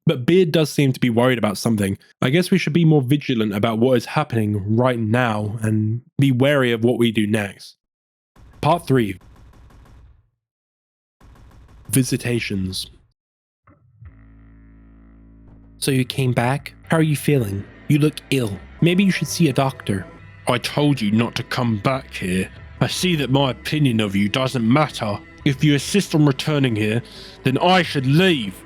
A: But Beard does seem to be worried about something. I guess we should be more vigilant about what is happening right now and be wary of what we do next. Part 3. Visitations. So you came back? How are you feeling? You look ill. Maybe you should see a doctor. I told you not to come back here. I see that my opinion of you doesn't matter. If you insist on returning here, then I should leave.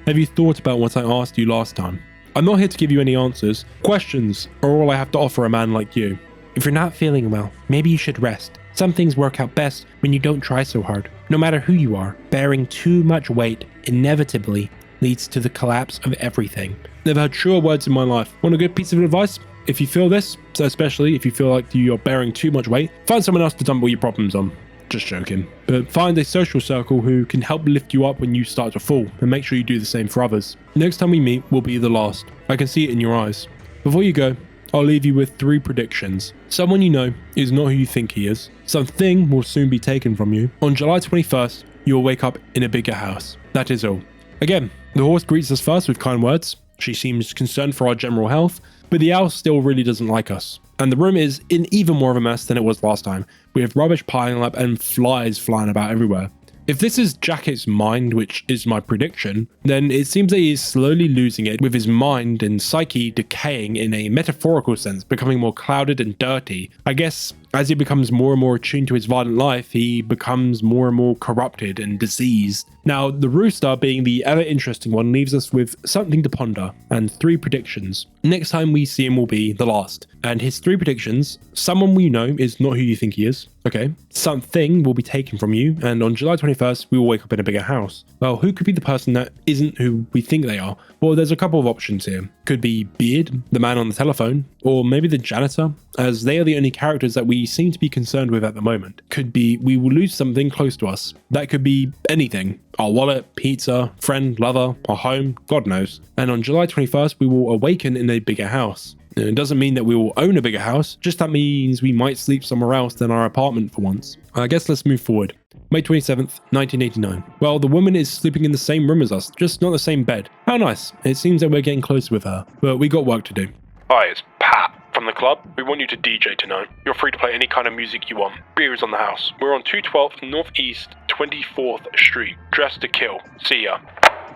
A: Have you thought about what I asked you last time? I'm not here to give you any answers. Questions are all I have to offer a man like you. If you're not feeling well, maybe you should rest. Some things work out best when you don't try so hard. No matter who you are, bearing too much weight inevitably leads to the collapse of everything. Never heard truer words in my life. Want a good piece of advice? If you feel this, so especially if you feel like you're bearing too much weight, find someone else to dump all your problems on. Just joking. But find a social circle who can help lift you up when you start to fall, and make sure you do the same for others. Next time we meet will be the last. I can see it in your eyes. Before you go, I'll leave you with 3 predictions. Someone you know is not who you think he is. Something will soon be taken from you. On July 21st, you will wake up in a bigger house. That is all. Again, the horse greets us first with kind words. She seems concerned for our general health, but the owl still really doesn't like us. And the room is in even more of a mess than it was last time, with rubbish piling up and flies flying about everywhere. If this is Jacket's mind, which is my prediction, then it seems that he is slowly losing it, with his mind and psyche decaying in a metaphorical sense, becoming more clouded and dirty. I guess as he becomes more and more attuned to his violent life, he becomes more and more corrupted and diseased. Now, the rooster, being the ever interesting one, leaves us with something to ponder and 3 predictions. Next time we see him will be the last. And his 3 predictions: someone we know is not who you think he is. Okay. Something will be taken from you, and on July 21st, we will wake up in a bigger house. Well, who could be the person that isn't who we think they are? Well, there's a couple of options here. Could be Beard, the man on the telephone, or maybe the janitor, as they are the only characters that we seem to be concerned with at the moment. Could be we will lose something close to us. That could be anything. Our wallet, pizza, friend, lover, our home, God knows. And on July 21st, we will awaken in a bigger house. It doesn't mean that we will own a bigger house, just that means we might sleep somewhere else than our apartment for once. I guess let's move forward. May 27th, 1989. Well, the woman is sleeping in the same room as us, just not the same bed. How nice. It seems that we're getting closer with her, but we got work to do.
C: Hi, it's Pat from the club. We want you to DJ tonight. You're free to play any kind of music you want. Beer is on the house. We're on 212 Northeast 24th Street. Dressed to kill. See ya.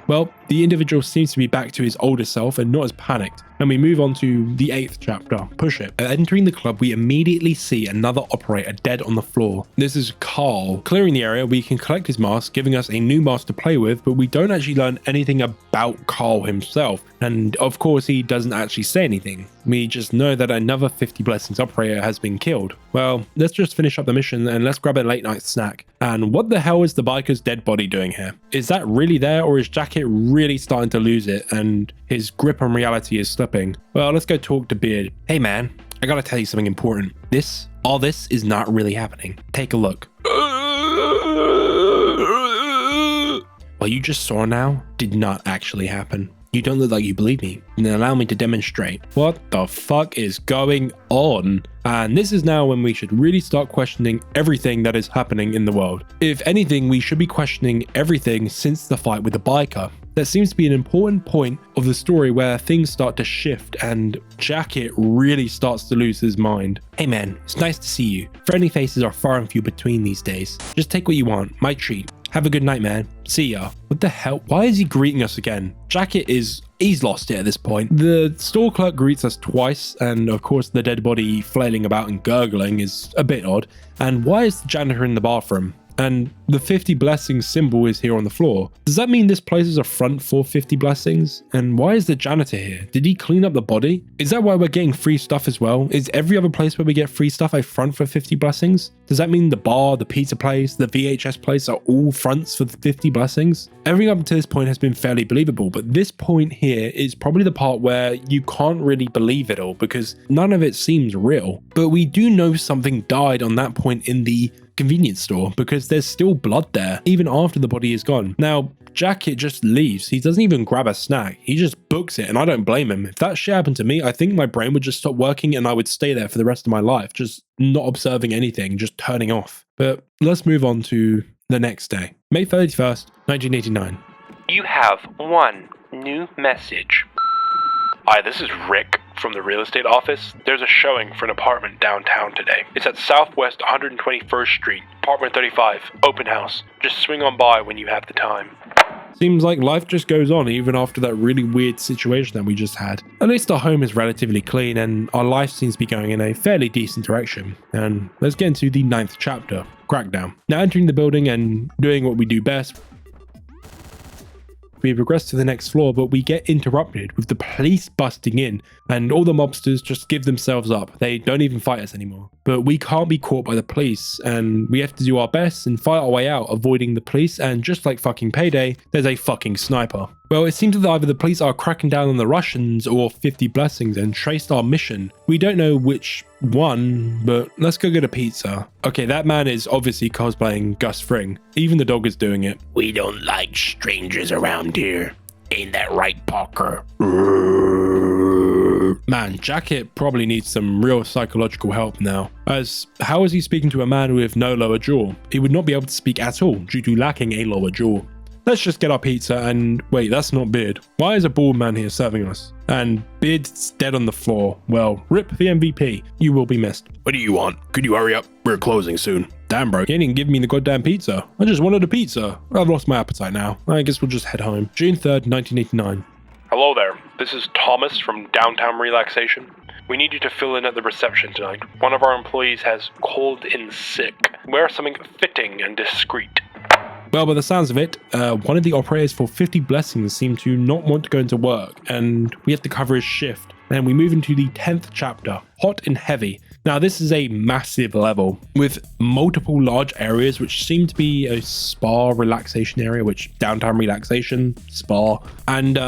A: Well, the individual seems to be back to his older self and not as panicked, and we move on to the 8th chapter, Push It. Entering the club, we immediately see another operator dead on the floor. This is Carl. Clearing the area, we can collect his mask, giving us a new mask to play with, but we don't actually learn anything about Carl himself, and of course he doesn't actually say anything. We just know that another 50 Blessings operator has been killed. Well, let's just finish up the mission and let's grab a late night snack. And what the hell is the biker's dead body doing here? Is that really there, or is Jacket really starting to lose it and his grip on reality is slipping? Well, let's go talk to Beard. Hey man, I gotta tell you something important. All this is not really happening. Take a look. What you just saw now did not actually happen. You don't look like you believe me. Then allow me to demonstrate. What the fuck is going on? And this is now when we should really start questioning everything that is happening in the world. If anything, we should be questioning everything since the fight with the biker. That seems to be an important point of the story where things start to shift and Jacket really starts to lose his mind. Hey man, it's nice to see you. Friendly faces are far and few between these days. Just take what you want, my treat. Have a good night, man. See ya. What the hell? Why is he greeting us again? Jacket he's lost it at this point. The store clerk greets us twice, and of course the dead body flailing about and gurgling is a bit odd. And why is the janitor in the bathroom? And the 50 Blessings symbol is here on the floor. Does that mean this place is a front for 50 Blessings? And why is the janitor here? Did he clean up the body? Is that why we're getting free stuff as well? Is every other place where we get free stuff a front for 50 Blessings? Does that mean the bar, the pizza place, the VHS place are all fronts for the 50 Blessings? Everything up to this point has been fairly believable, but this point here is probably the part where you can't really believe it all because none of it seems real. But we do know something died on that point in the convenience store because there's still blood there even after the body is gone. Now, Jacket just leaves. He doesn't even grab a snack. He just books it, and I don't blame him. If that shit happened to me, I think my brain would just stop working and I would stay there for the rest of my life, just not observing anything, just turning off. But let's move on to the next day. May 31st, 1989.
C: You have one new message. Hi, this is Rick from the real estate office. There's a showing for an apartment downtown today. It's at Southwest 121st Street, apartment 35, open house. Just swing on by when you have the time.
A: Seems like life just goes on even after that really weird situation that we just had. At least our home is relatively clean and our life seems to be going in a fairly decent direction. And let's get into the 9th chapter, Crackdown. Now entering the building and doing what we do best, we progress to the next floor, but we get interrupted with the police busting in and all the mobsters just give themselves up. They don't even fight us anymore. But we can't be caught by the police and we have to do our best and fight our way out, avoiding the police, and just like fucking Payday, there's a fucking sniper. Well, it seems that either the police are cracking down on the Russians or 50 Blessings and traced our mission. We don't know which one, but let's go get a pizza. Okay, that man is obviously cosplaying Gus Fring. Even the dog is doing it.
B: We don't like strangers around here. Ain't that right, Parker?
A: Man, Jacket probably needs some real psychological help now. As how is he speaking to a man with no lower jaw? He would not be able to speak at all due to lacking a lower jaw. Let's just get our pizza and wait, that's not Beard. Why is a bald man here serving us? And Beard's dead on the floor. Well, rip the MVP. You will be missed.
B: What do you want? Could you hurry up? We're closing soon.
A: Damn, bro. You didn't even give me the goddamn pizza. I just wanted a pizza. I've lost my appetite now. I guess we'll just head home. June 3rd, 1989.
C: Hello there. This is Thomas from Downtown Relaxation. We need you to fill in at the reception tonight. One of our employees has called in sick. Wear something fitting and discreet.
A: Well, by the sounds of it, one of the operators for 50 Blessings seemed to not want to go into work, and we have to cover his shift. And we move into the 10th chapter, Hot and Heavy. Now, this is a massive level with multiple large areas, which seem to be a spa relaxation area, which downtown relaxation, spa. And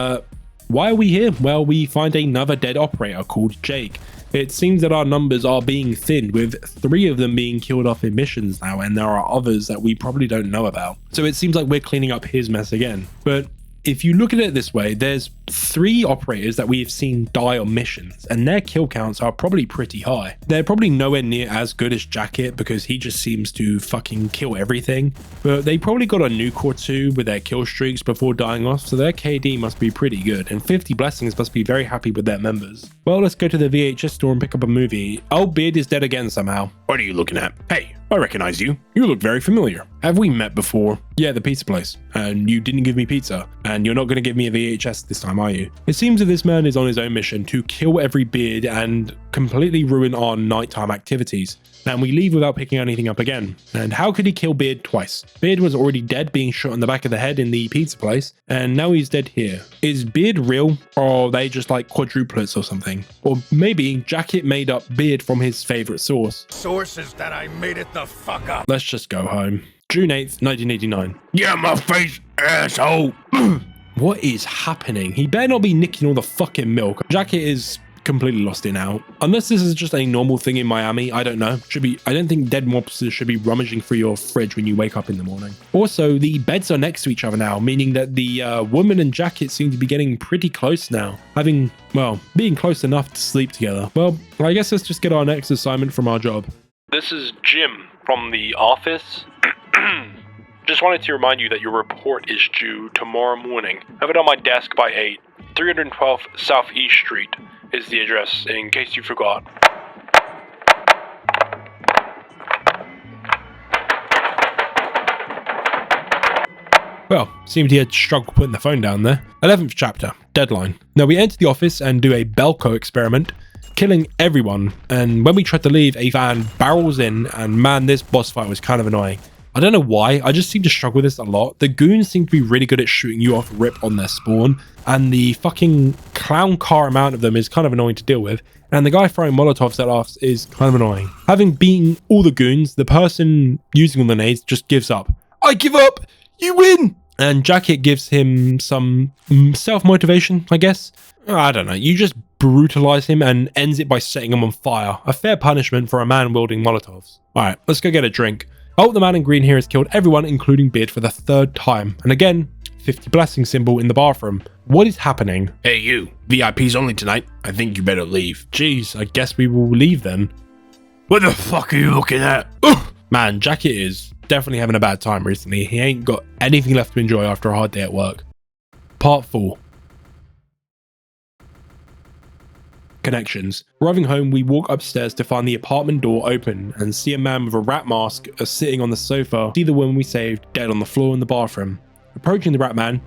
A: why are we here? Well, we find another dead operator called Jake. It seems that our numbers are being thinned, with 3 of them being killed off in missions now, and there are others that we probably don't know about. So it seems like we're cleaning up his mess again. But if you look at it this way, there's 3 operators that we've seen die on missions, and their kill counts are probably pretty high. They're probably nowhere near as good as Jacket because he just seems to fucking kill everything, but they probably got a nuke or 2 with their kill streaks before dying off, so their KD must be pretty good, and 50 Blessings must be very happy with their members. Well, let's go to the VHS store and pick up a movie. Oh, Beard is dead again somehow.
B: What are you looking at? Hey, I recognize you. You look very familiar.
A: Have we met before? Yeah, the pizza place. And you didn't give me pizza. And you're not going to give me a VHS this time, are you? It seems that this man is on his own mission to kill every beard and completely ruin our nighttime activities. And we leave without picking anything up again. And how could he kill Beard twice? Beard was already dead, being shot in the back of the head in the pizza place, and now he's dead here. Is Beard real, or are they just like quadruplets or something? Or maybe Jacket made up Beard from his favorite source.
D: Sources that I made it the fuck up.
A: Let's just go home. June 8th, 1989.
B: Yeah, my face, asshole.
A: What is happening? He better not be nicking all the fucking milk. Jacket is completely lost it now. Unless this is just a normal thing in Miami, I don't know. I don't think dead mobsters should be rummaging through your fridge when you wake up in the morning. Also, the beds are next to each other now, meaning that the woman and Jacket seem to be getting pretty close now. Being close enough to sleep together. Well, I guess let's just get our next assignment from our job.
C: This is Jim from the office. Just wanted to remind you that your report is due tomorrow morning. Have it on my desk by 8. 312 Southeast Street is the address, in case you forgot.
A: Well, seemed he had struggled putting the phone down there. 11th chapter, deadline. Now we enter the office and do a Belko experiment, killing everyone, and when we tried to leave, a van barrels in, and man, this boss fight was kind of annoying. I don't know why, I just seem to struggle with this a lot. The goons seem to be really good at shooting you off rip on their spawn, and the fucking clown car amount of them is kind of annoying to deal with, and the guy throwing Molotovs at us is kind of annoying. Having beaten all the goons, the person using all the nades just gives up. I give up! You win! And Jacket gives him some self-motivation, I guess. I don't know, you just brutalize him and ends it by setting him on fire. A fair punishment for a man wielding Molotovs. Alright, let's go get a drink. Oh, the man in green here has killed everyone, including Beard, for the 3rd time. And again, 50 blessing symbol in the bathroom. What is happening?
B: Hey, you. VIP's only tonight. I think you better leave.
A: Jeez, I guess we will leave then.
B: What the fuck are you looking at?
A: Man, Jacket is definitely having a bad time recently. He ain't got anything left to enjoy after a hard day at work. Part 4. Connections. Arriving home, we walk upstairs to find the apartment door open and see a man with a rat mask sitting on the sofa. See the woman we saved dead on the floor in the bathroom. Approaching the rat man.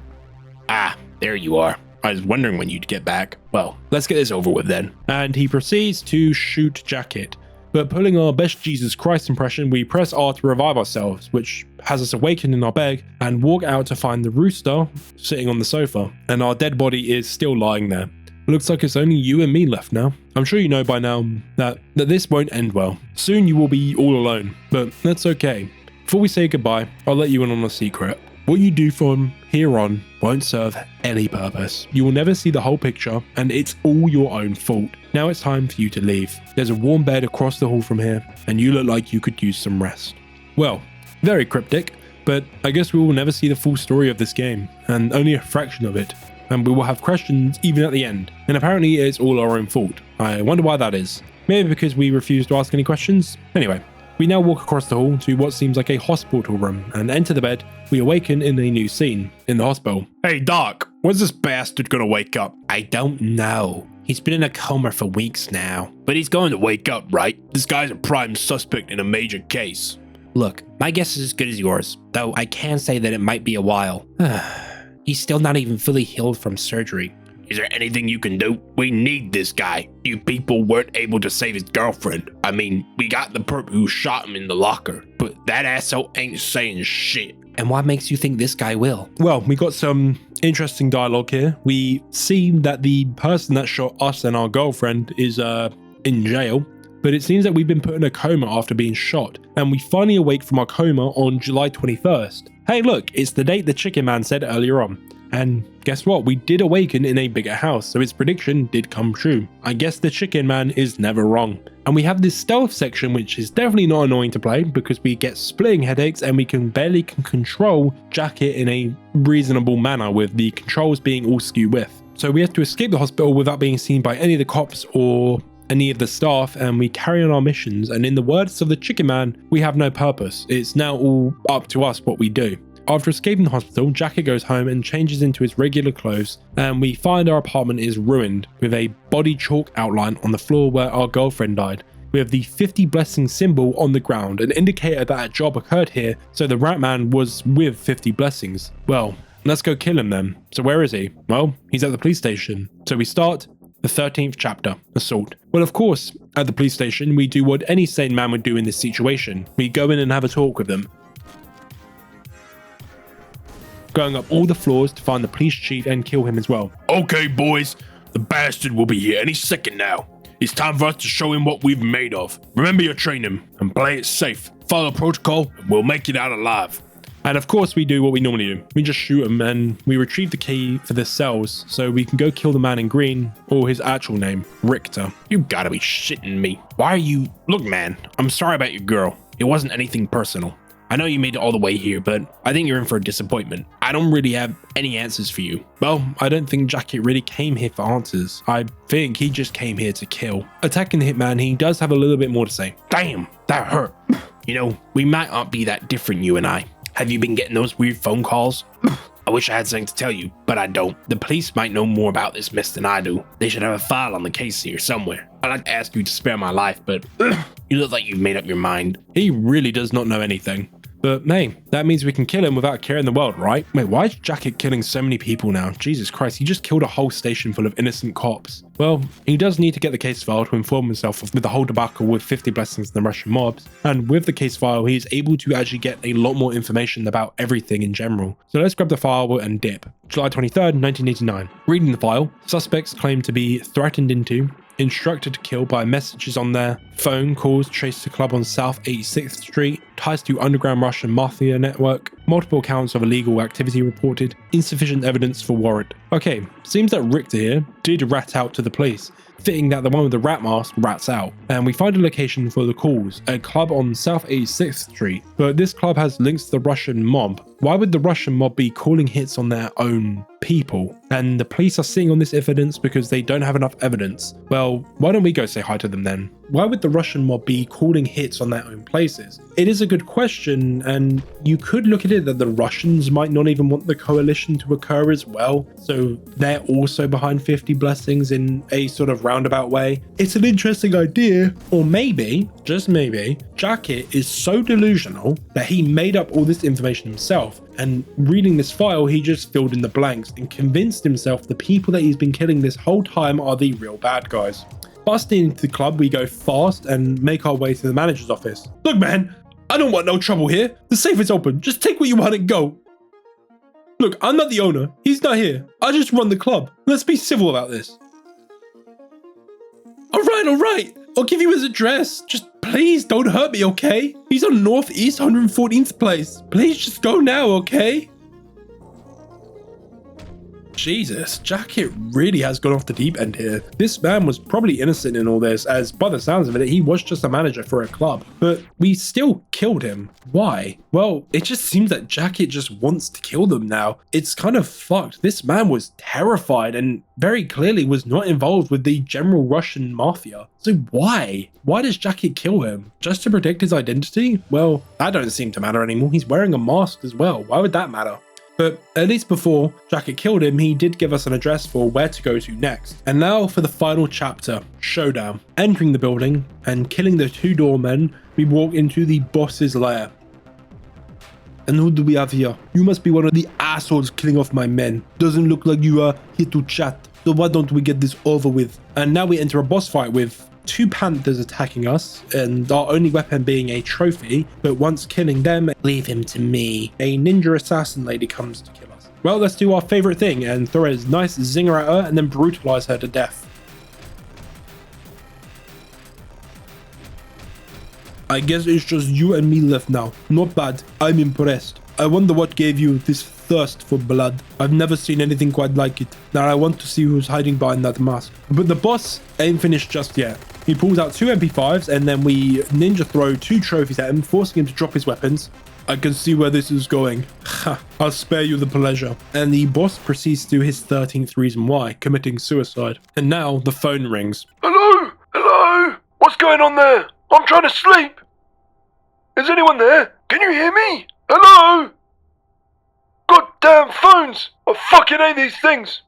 B: Ah, there you are. I was wondering when you'd get back. Well, let's get this over with then.
A: And he proceeds to shoot Jacket. But pulling our best Jesus Christ impression, we press R to revive ourselves, which has us awakened in our bed and walk out to find the rooster sitting on the sofa. And our dead body is still lying there. Looks like it's only you and me left now. I'm sure you know by now that this won't end well. Soon you will be all alone, but that's okay. Before we say goodbye, I'll let you in on a secret. What you do from here on won't serve any purpose. You will never see the whole picture, and it's all your own fault. Now it's time for you to leave. There's a warm bed across the hall from here, and you look like you could use some rest. Well, very cryptic, but I guess we will never see the full story of this game, and only a fraction of it. And we will have questions even at the end. And apparently it's all our own fault. I wonder why that is. Maybe because we refuse to ask any questions? Anyway, we now walk across the hall to what seems like a hospital room and enter the bed. We awaken in a new scene in the hospital.
B: Hey, Doc, when's this bastard gonna wake up?
A: I don't know. He's been in a coma for weeks now.
B: But he's going to wake up, right? This guy's a prime suspect in a major case.
A: Look, my guess is as good as yours, though I can say that it might be a while. He's still not even fully healed from surgery.
B: Is there anything you can do? We need this guy. You people weren't able to save his girlfriend. I mean, we got the perp who shot him in the locker, but that asshole ain't saying shit.
A: And what makes you think this guy will? Well, we got some interesting dialogue here. We see that the person that shot us and our girlfriend is in jail, but it seems that we've been put in a coma after being shot, and we finally awake from our coma on July 21st. Hey look, it's the date the Chicken Man said earlier on. And guess what? We did awaken in a bigger house, so his prediction did come true. I guess the Chicken Man is never wrong. And we have this stealth section, which is definitely not annoying to play because we get splitting headaches and we can barely control Jacket in a reasonable manner with the controls being all skew width. So we have to escape the hospital without being seen by any of the cops or any of the staff, and we carry on our missions. And in the words of the Chicken Man, we have no purpose. It's now all up to us what we do. After escaping the hospital, Jacket goes home and changes into his regular clothes, and we find our apartment is ruined with a body chalk outline on the floor where our girlfriend died. We have the 50 blessings symbol on the ground, an indicator that a job occurred here, so the Rat Man was with 50 blessings. Well, let's go kill him then. So where is he? Well, he's at the police station. So we start the 13th chapter, Assault. Well, of course, at the police station, we do what any sane man would do in this situation. We go in and have a talk with them. Going up all the floors to find the police chief and kill him as well.
B: Okay, boys, the bastard will be here any second now. It's time for us to show him what we've made of. Remember your training and play it safe. Follow protocol and we'll make it out alive.
A: And of course we do what we normally do. We just shoot him and we retrieve the key for the cells so we can go kill the man in green, or his actual name, Richter.
B: You gotta be shitting me. Why are you... Look, man, I'm sorry about your girl. It wasn't anything personal. I know you made it all the way here, but I think you're in for a disappointment. I don't really have any answers for you.
A: Well, I don't think Jacket really came here for answers. I think he just came here to kill. Attacking the hitman, he does have a little bit more to say.
B: Damn, that hurt. You know, we might not be that different, you and I. Have you been getting those weird phone calls? I wish I had something to tell you, but I don't. The police might know more about this mess than I do. They should have a file on the case here somewhere. I'd like to ask you to spare my life, but you look like you've made up your mind.
A: He really does not know anything. But hey, that means we can kill him without caring the world, right? Wait, why is Jacket killing so many people now? Jesus Christ, he just killed a whole station full of innocent cops. Well, he does need to get the case file to inform himself of the whole debacle with 50 blessings and the Russian mobs. And with the case file, he is able to actually get a lot more information about everything in general. So let's grab the file and dip. July 23rd, 1989. Reading the file, suspects claim to be threatened into, instructed to kill by messages on their phone, calls traced to club on South 86th Street, ties to underground Russian mafia network, multiple accounts of illegal activity reported, insufficient evidence for warrant. Okay, seems that Richter here did rat out to the police, fitting that the one with the rat mask rats out. And we find a location for the calls, a club on South 86th Street, but this club has links to the Russian mob. Why would the Russian mob be calling hits on their own people? And the police are sitting on this evidence because they don't have enough evidence. Well, why don't we go say hi to them then? Why would the Russian mob be calling hits on their own places? It is a good question, and you could look at it that the Russians might not even want the coalition to occur as well, so they're also behind 50 blessings in a sort of roundabout way. It's an interesting idea. Or maybe, just maybe, Jacket is so delusional that he made up all this information himself, and reading this file he just filled in the blanks and convinced himself the people that he's been killing this whole time are the real bad guys. Busting into the club, we go fast and make our way to the manager's office. Look, man, I don't want no trouble here. The safe is open. Just take what you want and go. Look, I'm not the owner. He's not here. I just run the club. Let's be civil about this. All right. I'll give you his address. Just please don't hurt me, okay? He's on Northeast 114th place. Please just go now, okay? Jesus, Jacket really has gone off the deep end here. This man was probably innocent in all this, as by the sounds of it, he was just a manager for a club. But we still killed him. Why? Well, it just seems that Jacket just wants to kill them now. It's kind of fucked. This man was terrified and very clearly was not involved with the general Russian mafia. So why? Why does Jacket kill him? Just to protect his identity? Well, that don't seem to matter anymore. He's wearing a mask as well. Why would that matter? But at least before Jacket killed him, he did give us an address for where to go to next. And now for the final chapter, Showdown. Entering the building and killing the two doormen, we walk into the boss's lair. And who do we have here? You must be one of the assholes killing off my men. Doesn't look like you are here to chat. So why don't we get this over with? And now we enter a boss fight with two panthers attacking us, and our only weapon being a trophy, but once killing them, leave him to me. A ninja assassin lady comes to kill us. Well, let's do our favorite thing and throw a nice zinger at her and then brutalize her to death. I guess it's just you and me left now. Not bad. I'm impressed. I wonder what gave you this thirst for blood. I've never seen anything quite like it. Now I want to see who's hiding behind that mask. But the boss ain't finished just yet. He pulls out 2 MP5s and then we ninja throw 2 trophies at him, forcing him to drop his weapons. I can see where this is going. Ha, I'll spare you the pleasure. And the boss proceeds to do his 13th reason why, committing suicide. And now the phone rings.
E: Hello? Hello? What's going on there? I'm trying to sleep. Is anyone there? Can you hear me? Hello? Goddamn phones! I fucking hate these things.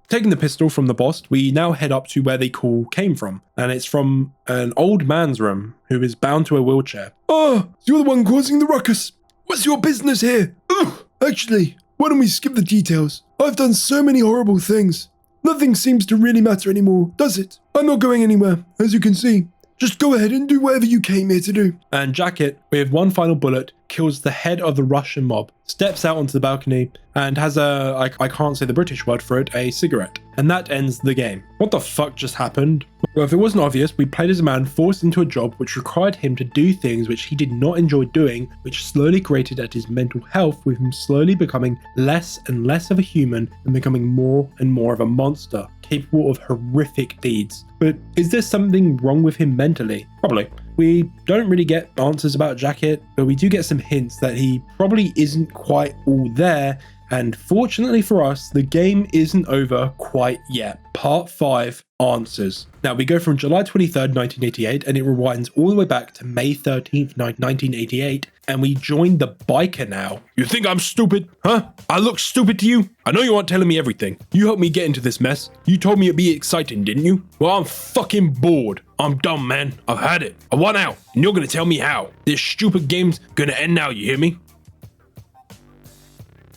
A: Taking the pistol from the boss, we now head up to where the call came from, and it's from an old man's room who is bound to a wheelchair.
F: Ah, you're the one causing the ruckus. What's your business here? Ugh. Actually, why don't we skip the details? I've done so many horrible things. Nothing seems to really matter anymore, does it? I'm not going anywhere, as you can see. Just go ahead and do whatever you came here to do.
A: And Jacket, with one final bullet, kills the head of the Russian mob, steps out onto the balcony, and has I can't say the British word for it, a cigarette. And that ends the game. What the fuck just happened? Well, if it wasn't obvious, we played as a man forced into a job which required him to do things which he did not enjoy doing, which slowly grated at his mental health, with him slowly becoming less and less of a human and becoming more and more of a monster, capable of horrific deeds. But is there something wrong with him mentally? Probably. We don't really get answers about Jacket, but we do get some hints that he probably isn't quite all there. And fortunately for us, the game isn't over quite yet. Part 5, Answers. Now we go from July 23rd, 1988, and it rewinds all the way back to May 13th, 1988, and we join the biker now.
B: You think I'm stupid, huh? I look stupid to you? I know you aren't telling me everything. You helped me get into this mess. You told me it'd be exciting, didn't you? Well, I'm fucking bored. I'm done, man. I've had it. I want out, and you're gonna tell me how. This stupid game's gonna end now, you hear me?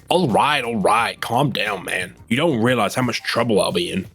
B: All right. Calm down, man. You don't realize how much trouble I'll be in.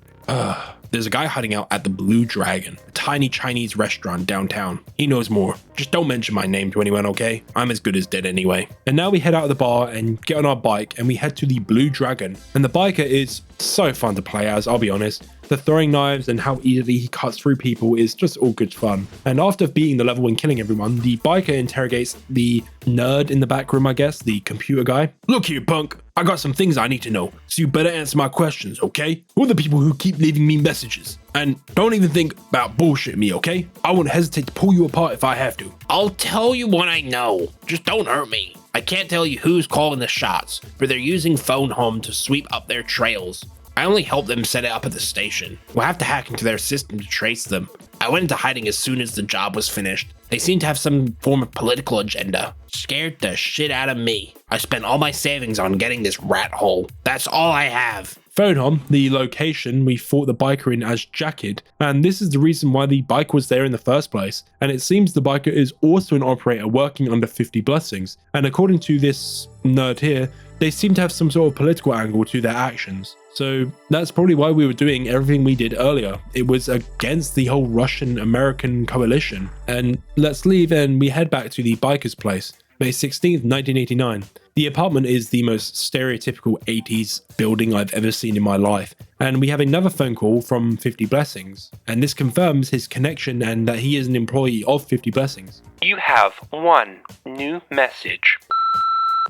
B: There's a guy hiding out at the Blue Dragon, a tiny Chinese restaurant downtown. He knows more. Just don't mention my name to anyone, okay? I'm as good as dead anyway.
A: And now we head out of the bar and get on our bike and we head to the Blue Dragon. And the biker is so fun to play as, I'll be honest. The throwing knives and how easily he cuts through people is just all good fun. And after beating the level and killing everyone, the biker interrogates the nerd in the back room, I guess, the computer guy.
B: Look here, punk. I got some things I need to know, so you better answer my questions, okay? Who are the people who keep leaving me messages? And don't even think about bullshitting me, okay? I won't hesitate to pull you apart if I have to.
C: I'll tell you what I know. Just don't hurt me. I can't tell you who's calling the shots, but they're using phone home to sweep up their trails. I only helped them set it up at the station. We'll have to hack into their system to trace them. I went into hiding as soon as the job was finished. They seem to have some form of political agenda. Scared the shit out of me. I spent all my savings on getting this rat hole. That's all I have.
A: Phonehom, the location we fought the biker in as Jacket, and this is the reason why the bike was there in the first place. And it seems the biker is also an operator working under 50 Blessings. And according to this nerd here, they seem to have some sort of political angle to their actions. So that's probably why we were doing everything we did earlier. It was against the whole Russian-American coalition. And let's leave and we head back to the biker's place. May 16th, 1989. The apartment is the most stereotypical 80s building I've ever seen in my life. And we have another phone call from 50 Blessings. And this confirms his connection and that he is an employee of 50 Blessings.
C: You have one new message.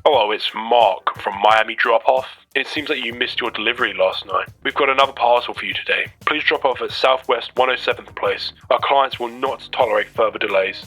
E: Hello, it's Mark from Miami Drop-Off. It seems like you missed your delivery last night. We've got another parcel for you today. Please drop off at Southwest 107th Place. Our clients will not tolerate further delays.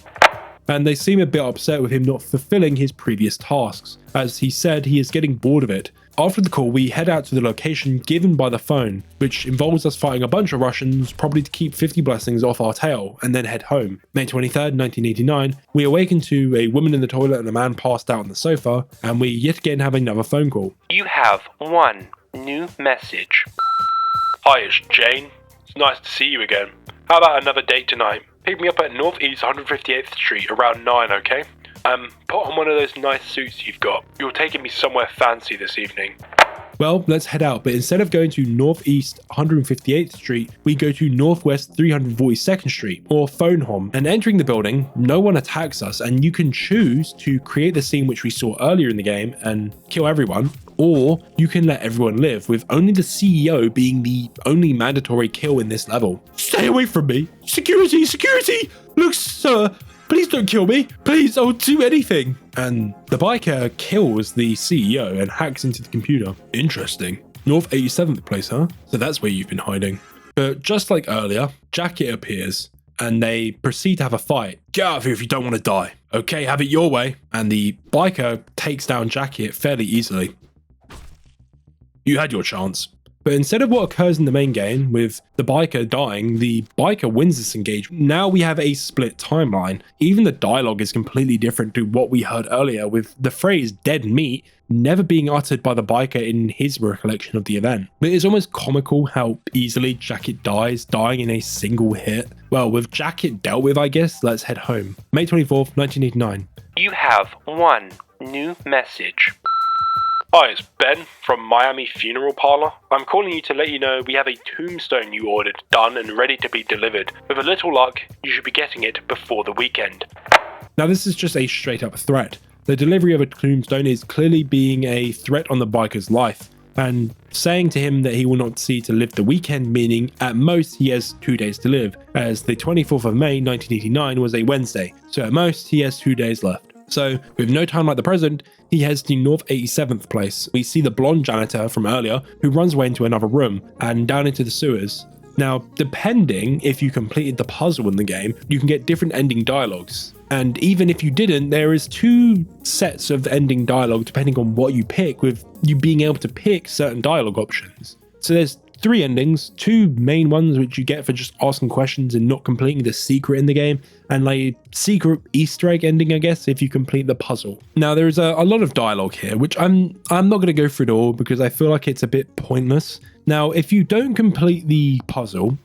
A: And they seem a bit upset with him not fulfilling his previous tasks, as he said he is getting bored of it. After the call, we head out to the location given by the phone, which involves us fighting a bunch of Russians, probably to keep 50 Blessings off our tail, and then head home. May 23rd, 1989, we awaken to a woman in the toilet and a man passed out on the sofa, and we yet again have another phone call.
C: You have one new message.
E: Hi, it's Jane. It's nice to see you again. How about another date tonight? Pick me up at Northeast 158th Street around 9, okay? Put on one of those nice suits you've got. You're taking me somewhere fancy this evening.
A: Well, let's head out, but instead of going to Northeast 158th Street, we go to Northwest 342nd Street, or Phonehom. And entering the building, no one attacks us, and you can choose to create the scene which we saw earlier in the game and kill everyone, or you can let everyone live, with only the CEO being the only mandatory kill in this level. Stay away from me! Security! Security! Look, sir! Please don't kill me. Please, I'll do anything. And the biker kills the CEO and hacks into the computer. Interesting. North 87th place, huh? So that's where you've been hiding. But just like earlier, Jacket appears. and they proceed to have a fight. Get out of here if you don't want to die. Okay, have it your way. And the biker takes down Jackie fairly easily. You had your chance. But instead of what occurs in the main game with the biker dying, the biker wins this engagement. Now we have a split timeline. Even the dialogue is completely different to what we heard earlier, with the phrase dead meat never being uttered by the biker in his recollection of the event. But it's almost comical how easily Jacket dies, dying in a single hit. Well, with Jacket dealt with, I guess, let's head home. May 24th, 1989.
C: You have one new message.
E: Hi, it's Ben from Miami Funeral Parlor. I'm calling you to let you know we have a tombstone you ordered, done and ready to be delivered. With a little luck, you should be getting it before the weekend.
A: Now this is just a straight up threat. The delivery of a tombstone is clearly being a threat on the biker's life, and saying to him that he will not see to live the weekend, meaning at most he has 2 days to live, as the 24th of May 1989 was a Wednesday, so at most he has 2 days left. So, with no time like the present, he heads to North 87th place. We see the blonde janitor from earlier who runs away into another room and down into the sewers. Now, depending if you completed the puzzle in the game, you can get different ending dialogues. And even if you didn't, there is 2 sets of ending dialogue depending on what you pick, with you being able to pick certain dialogue options. So there's 3 endings, 2 main ones which you get for just asking questions and not completing the secret in the game, and like secret Easter egg ending, I guess, if you complete the puzzle. Now there is a lot of dialogue here, which I'm not going to go through it all because I feel like it's a bit pointless. Now, if you don't complete the puzzle,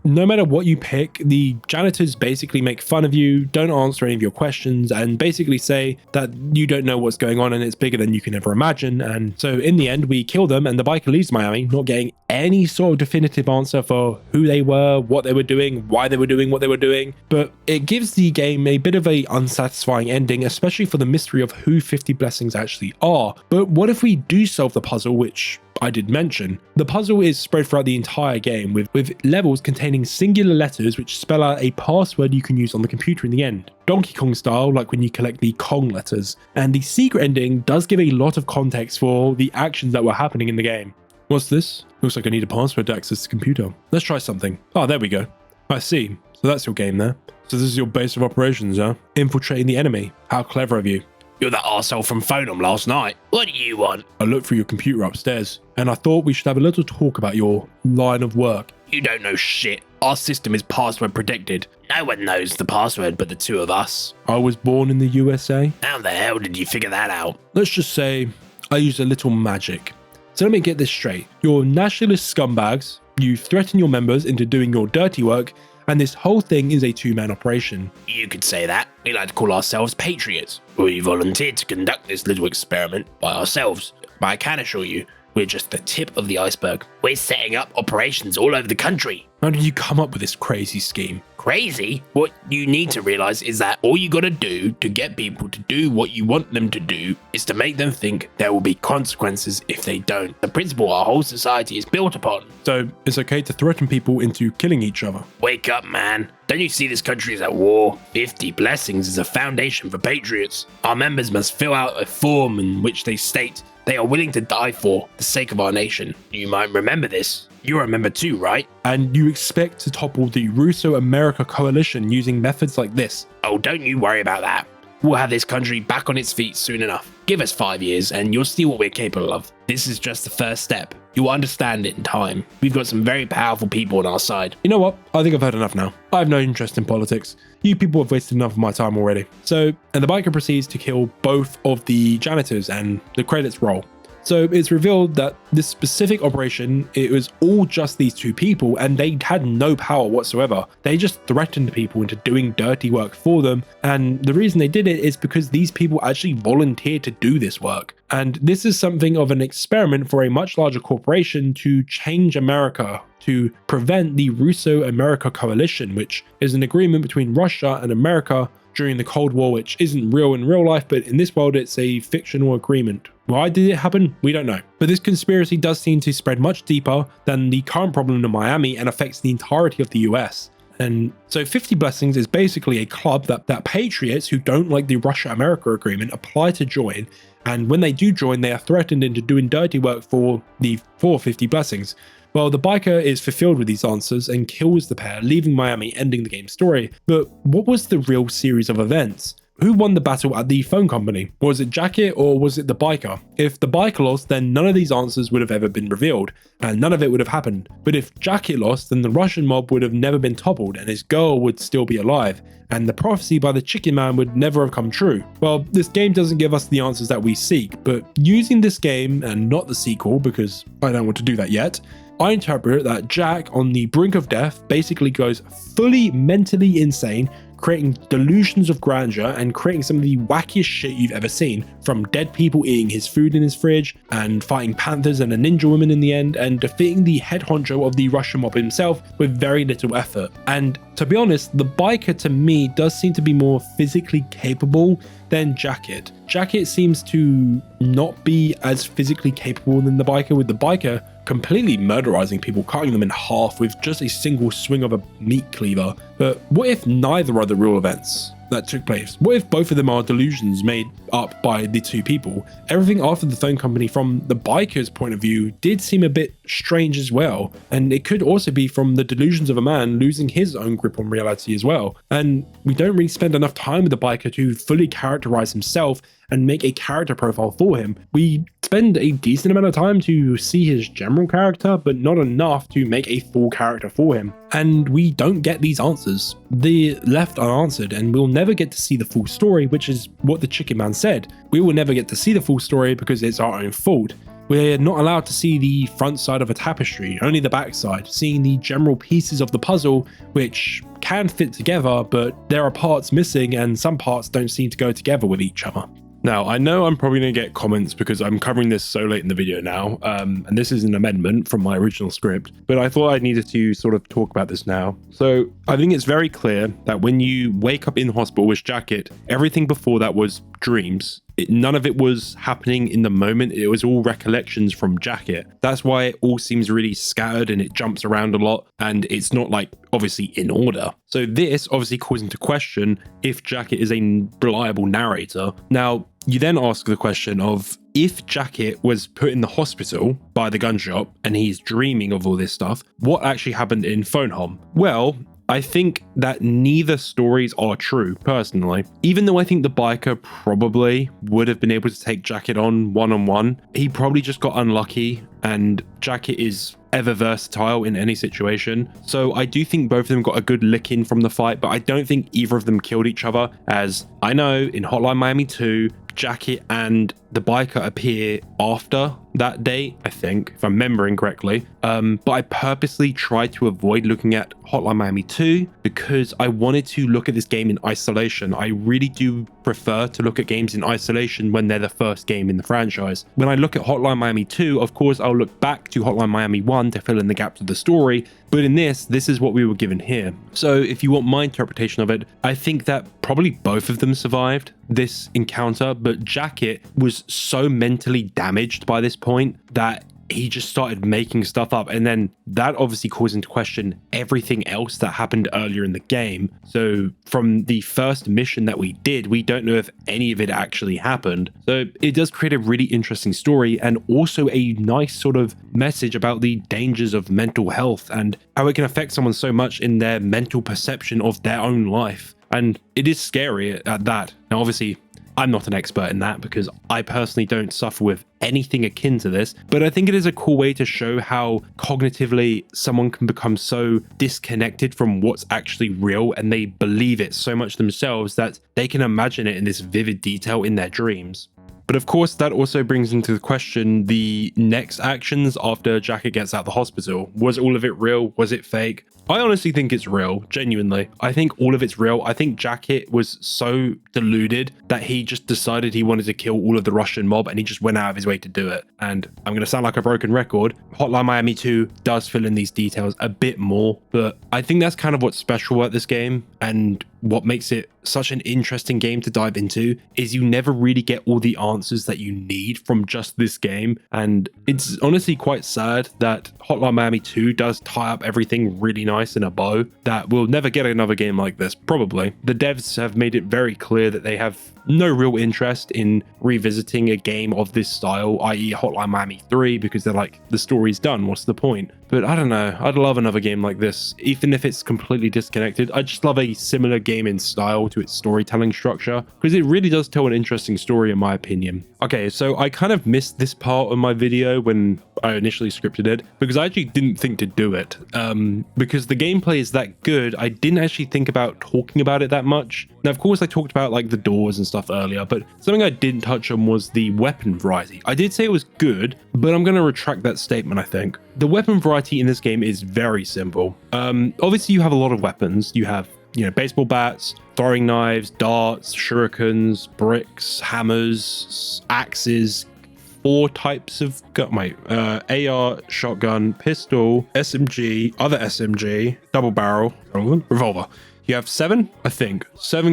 A: no matter what you pick, the janitors basically make fun of you, don't answer any of your questions, and basically say that you don't know what's going on and it's bigger than you can ever imagine. And so in the end, we kill them and the biker leaves Miami, not getting any sort of definitive answer for who they were, what they were doing, why they were doing what they were doing. But it gives the game a bit of a unsatisfying ending, especially for the mystery of who 50 Blessings actually are. But what if we do solve the puzzle, which I did mention? The puzzle is spread throughout the entire game with levels containing singular letters which spell out a password you can use on the computer in the end, Donkey Kong style, like when you collect the Kong letters. And the secret ending does give a lot of context for the actions that were happening in the game. What's this? Looks like I need a password to access the computer. Let's try something. Oh, there we go. I see. So that's your game there. So this is your base of operations, huh? Infiltrating the enemy. How clever of you.
B: You're that arsehole from Phonum last night. What do you want?
A: I looked through your computer upstairs, and I thought we should have a little talk about your line of work.
B: You don't know shit. Our system is password protected. No one knows the password but the 2 of us.
A: I was born in the USA.
B: How the hell did you figure that out?
A: Let's just say I used a little magic. So let me get this straight. You're nationalist scumbags, you threaten your members into doing your dirty work, and this whole thing is a 2-man operation.
B: You could say that. We like to call ourselves patriots. We volunteered to conduct this little experiment by ourselves. But I can assure you, we're just the tip of the iceberg. We're setting up operations all over the country.
A: How did you come up with this crazy scheme?
B: Crazy? What you need to realize is that all you gotta do to get people to do what you want them to do is to make them think there will be consequences if they don't. The principle our whole society is built upon.
A: So it's okay to threaten people into killing each other.
B: Wake up, man. Don't you see this country is at war? 50 Blessings is a foundation for patriots. Our members must fill out a form in which they state they are willing to die for the sake of our nation. You might remember this. You're a member too, right?
A: And you expect to topple the Russo-America coalition using methods like this?
B: Oh, don't you worry about that. We'll have this country back on its feet soon enough. Give us 5 years and you'll see what we're capable of. This is just the first step. You'll understand it in time. We've got some very powerful people on our side.
A: You know what? I think I've heard enough now. I have no interest in politics. You people have wasted enough of my time already. And the biker proceeds to kill both of the janitors and the credits roll. So it's revealed that this specific operation, it was all just these 2 people and they had no power whatsoever. They just threatened people into doing dirty work for them. And the reason they did it is because these people actually volunteered to do this work. And this is something of an experiment for a much larger corporation to change America, to prevent the Russo-America coalition, which is an agreement between Russia and America during the Cold War, which isn't real in real life, but in this world it's a fictional agreement. Why did it happen? We don't know. But this conspiracy does seem to spread much deeper than the current problem in Miami and affects the entirety of the US. And so 50 Blessings is basically a club that patriots who don't like the Russia-America agreement apply to join. And when they do join, they are threatened into doing dirty work for 50 Blessings. Well, the biker is fulfilled with these answers and kills the pair, leaving Miami, ending the game's story. But what was the real series of events? Who won the battle at the phone company? Was it Jacket or was it the biker? If the biker lost, then none of these answers would have ever been revealed, and none of it would have happened. But if Jacket lost, then the Russian mob would have never been toppled, and his girl would still be alive, and the prophecy by the Chicken Man would never have come true. Well, this game doesn't give us the answers that we seek, but using this game, and not the sequel, because I don't want to do that yet, I interpret that Jack, on the brink of death, basically goes fully mentally insane, creating delusions of grandeur and creating some of the wackiest shit you've ever seen, from dead people eating his food in his fridge and fighting panthers and a ninja woman in the end, and defeating the head honcho of the Russian mob himself with very little effort. And to be honest, the biker to me does seem to be more physically capable than Jacket. Jacket seems to not be as physically capable than the biker, with the biker completely murderizing people, cutting them in half with just a single swing of a meat cleaver. But what if neither are the real events that took place? What if both of them are delusions made up by the two people? Everything after the phone company from the biker's point of view did seem a bit strange as well, and it could also be from the delusions of a man losing his own grip on reality as well. And we don't really spend enough time with the biker to fully characterize himself and make a character profile for him. We spend a decent amount of time to see his general character, but not enough to make a full character for him. And we don't get these answers. They're left unanswered, and we'll never get to see the full story, which is what the Chicken Man said. We will never get to see the full story because it's our own fault. We're not allowed to see the front side of a tapestry, only the back side, seeing the general pieces of the puzzle, which can fit together, but there are parts missing and some parts don't seem to go together with each other. Now, I know I'm probably going to get comments because I'm covering this so late in the video now, and this is an amendment from my original script, but I thought I needed to sort of talk about this now. So I think it's very clear that when you wake up in hospital with Jacket, everything before that was dreams. None of it was happening in the moment. It was all recollections from Jacket. That's why it all seems really scattered and it jumps around a lot, and it's not like obviously in order. So this obviously calls into question if Jacket is a reliable narrator. Now, you then ask the question of, if Jacket was put in the hospital by the gun shop and he's dreaming of all this stuff, what actually happened in Phone Home? Well, I think that neither stories are true, personally. Even though I think the biker probably would have been able to take Jacket on one-on-one, he probably just got unlucky, and Jacket is ever versatile in any situation. So I do think both of them got a good lick in from the fight, but I don't think either of them killed each other. As I know in Hotline Miami 2, Jacket and the biker appear after that date, I think, if I'm remembering correctly. But I purposely tried to avoid looking at Hotline Miami 2 because I wanted to look at this game in isolation. I really do prefer to look at games in isolation when they're the first game in the franchise. When I look at Hotline Miami 2, of course, I'll look back to Hotline Miami 1 to fill in the gaps of the story. But in this is what we were given here. So if you want my interpretation of it, I think that probably both of them survived this encounter, but Jacket was so mentally damaged by this point that he just started making stuff up, and then that obviously calls into question everything else that happened earlier in the game. So from the first mission that we did, we don't know if any of it actually happened. So it does create a really interesting story, and also a nice sort of message about the dangers of mental health and how it can affect someone so much in their mental perception of their own life. And it is scary at that. Now, obviously, I'm not an expert in that because I personally don't suffer with anything akin to this, but I think it is a cool way to show how cognitively someone can become so disconnected from what's actually real, and they believe it so much themselves that they can imagine it in this vivid detail in their dreams. But of course, that also brings into question the next actions after Jacket gets out of the hospital. Was all of it real? Was it fake? I honestly think it's real, genuinely. I think all of it's real. I think Jacket was so deluded that he just decided he wanted to kill all of the Russian mob, and he just went out of his way to do it. And I'm going to sound like a broken record. Hotline Miami 2 does fill in these details a bit more, but I think that's kind of what's special about this game. And what makes it such an interesting game to dive into is you never really get all the answers that you need from just this game. And it's honestly quite sad that Hotline Miami 2 does tie up everything really nice in a bow that we'll never get another game like this, probably. The devs have made it very clear that they have no real interest in revisiting a game of this style, i.e. Hotline Miami 3, because they're like, the story's done, what's the point? But I don't know, I'd love another game like this, even if it's completely disconnected. I just love a similar game in style to its storytelling structure, because it really does tell an interesting story in my opinion. Okay, so I kind of missed this part of my video when I initially scripted it, because I actually didn't think to do it. Because the gameplay is that good, I didn't actually think about talking about it that much. Now, of course, I talked about like the doors and stuff earlier, but something I didn't touch on was the weapon variety. I did say it was good, but I'm going to retract that statement, I think. The weapon variety in this game is very simple. Obviously, you have a lot of weapons. You have, you know, baseball bats, throwing knives, darts, shurikens, bricks, hammers, axes, 4 types of gun, AR, shotgun, pistol, SMG, other SMG, double barrel, revolver. You have 7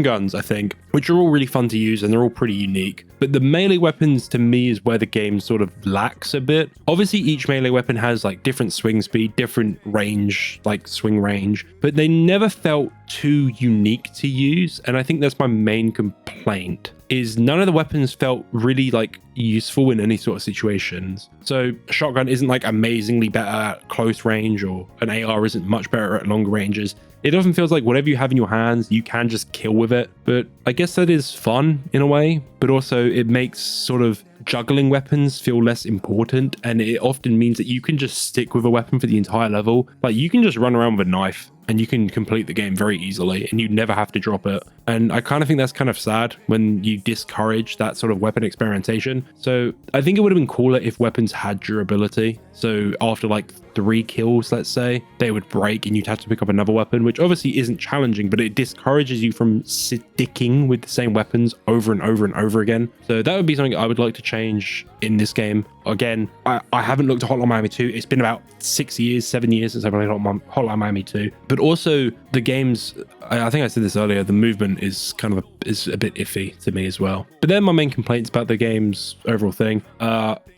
A: guns, I think, which are all really fun to use and they're all pretty unique. But the melee weapons to me is where the game sort of lacks a bit. Obviously, each melee weapon has like different swing speed, different range, like swing range, but they never felt too unique to use. And I think that's my main complaint, is none of the weapons felt really like useful in any sort of situations. So a shotgun isn't like amazingly better at close range, or an AR isn't much better at longer ranges. It often feels like whatever you have in your hands, you can just kill with it. But I guess that is fun in a way, but also it makes sort of juggling weapons feel less important. And it often means that you can just stick with a weapon for the entire level. Like you can just run around with a knife and you can complete the game very easily and you never have to drop it. And I kind of think that's kind of sad when you discourage that sort of weapon experimentation. So I think it would have been cooler if weapons had durability. So after like 3 kills, let's say, they would break and you'd have to pick up another weapon, which obviously isn't challenging, but it discourages you from sticking with the same weapons over and over and over again. So that would be something I would like to change in this game. Again, I haven't looked at Hotline Miami 2. It's been about 7 years since I played Hotline Miami 2. But also the games, I think I said this earlier, the movement is kind of is a bit iffy to me as well. But they're my main complaints about the game's overall thing.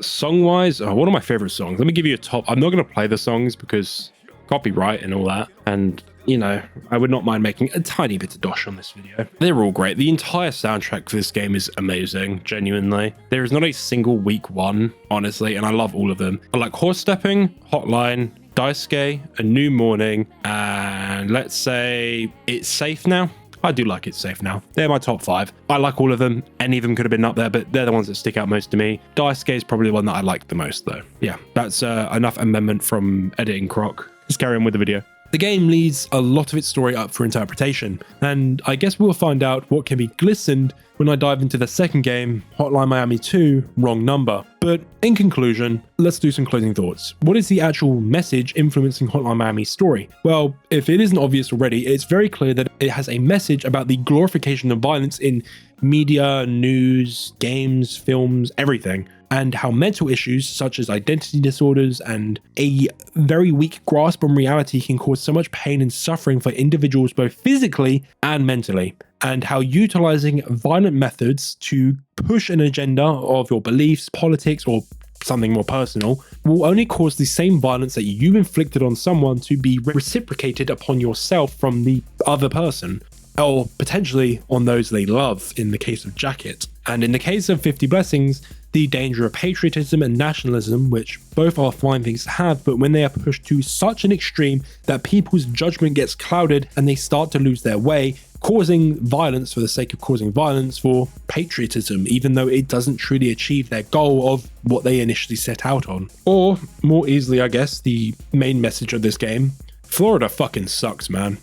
A: Song-wise, one of my favorite songs. Let me give you a top. I'm not going to play the songs because copyright and all that. And you know, I would not mind making a tiny bit of dosh on this video. They're all great. The entire soundtrack for this game is amazing, genuinely. There is not a single weak one, honestly, and I love all of them. I like Horse Stepping, Hotline, Daisuke, A New Morning, and let's say It's Safe Now. I do like It's Safe Now. They're my top 5. I like all of them. Any of them could have been up there, but they're the ones that stick out most to me. Daisuke is probably the one that I like the most, though. Yeah, that's enough amendment from editing Croc. Let's carry on with the video. The game leaves a lot of its story up for interpretation, and I guess we'll find out what can be glistened when I dive into the second game, Hotline Miami 2, Wrong Number. But in conclusion, let's do some closing thoughts. What is the actual message influencing Hotline Miami's story? Well, if it isn't obvious already, it's very clear that it has a message about the glorification of violence in media, news, games, films, everything, and how mental issues such as identity disorders and a very weak grasp on reality can cause so much pain and suffering for individuals both physically and mentally, and how utilizing violent methods to push an agenda of your beliefs, politics, or something more personal will only cause the same violence that you inflicted on someone to be reciprocated upon yourself from the other person, or potentially on those they love in the case of Jacket. And in the case of 50 Blessings, the danger of patriotism and nationalism, which both are fine things to have, but when they are pushed to such an extreme that people's judgment gets clouded and they start to lose their way, causing violence for the sake of causing violence for patriotism, even though it doesn't truly achieve their goal of what they initially set out on. Or, more easily, I guess, the main message of this game, Florida fucking sucks, man.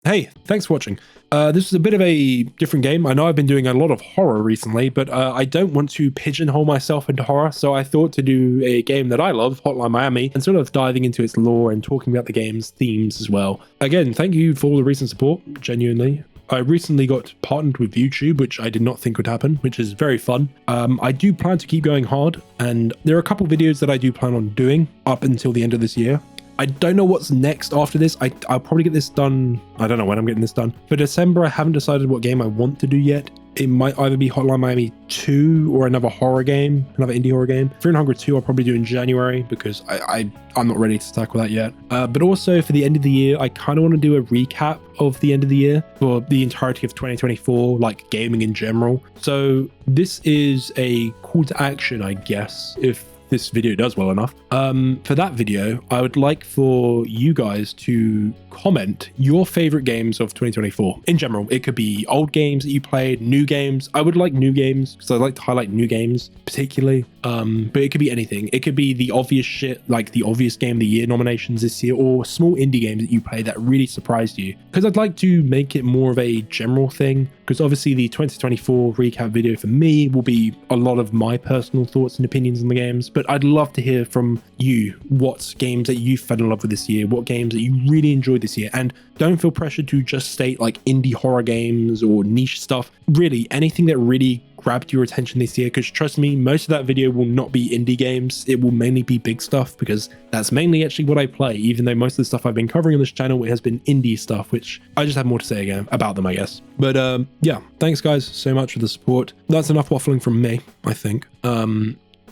A: Hey, thanks for watching. This is a bit of a different game. I know I've been doing a lot of horror recently, but I don't want to pigeonhole myself into horror, so I thought to do a game that I love, Hotline Miami, and sort of diving into its lore and talking about the game's themes as well. Again, thank you for all the recent support, genuinely. I recently got partnered with YouTube, which I did not think would happen, which is very fun. I do plan to keep going hard, and there are a couple videos that I do plan on doing up until the end of this year. I don't know what's next after this. I'll probably get this done. I don't know when I'm getting this done. For December, I haven't decided what game I want to do yet. It might either be Hotline Miami 2 or another horror game, another indie horror game. Fear and Hunger 2 I'll probably do in January because I'm not ready to tackle that yet. But also for the end of the year, I kind of want to do a recap of the end of the year for the entirety of 2024, like gaming in general. So this is a call to action, I guess, if this video does well enough. For that video, I would like for you guys to comment your favorite games of 2024 in general. It could be old games that you played, new games. I would like new games because I like to highlight new games particularly. But it could be anything. It could be the obvious shit, like the obvious game of the year nominations this year, or small indie games that you played that really surprised you. Because I'd like to make it more of a general thing, because obviously the 2024 recap video for me will be a lot of my personal thoughts and opinions on the games, but I'd love to hear from you what games that you fell in love with this year, what games that you really enjoyed this year. And don't feel pressured to just state like indie horror games or niche stuff. Really, anything that really grabbed your attention this year, because trust me, most of that video will not be indie games. It will mainly be big stuff, because that's mainly actually what I play, even though most of the stuff I've been covering on this channel, it has been indie stuff, which I just have more to say again about them, I guess. But yeah, thanks guys so much for the support. That's enough waffling from me, I think.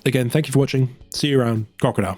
A: Again, thank you for watching. See you around. Crocodile.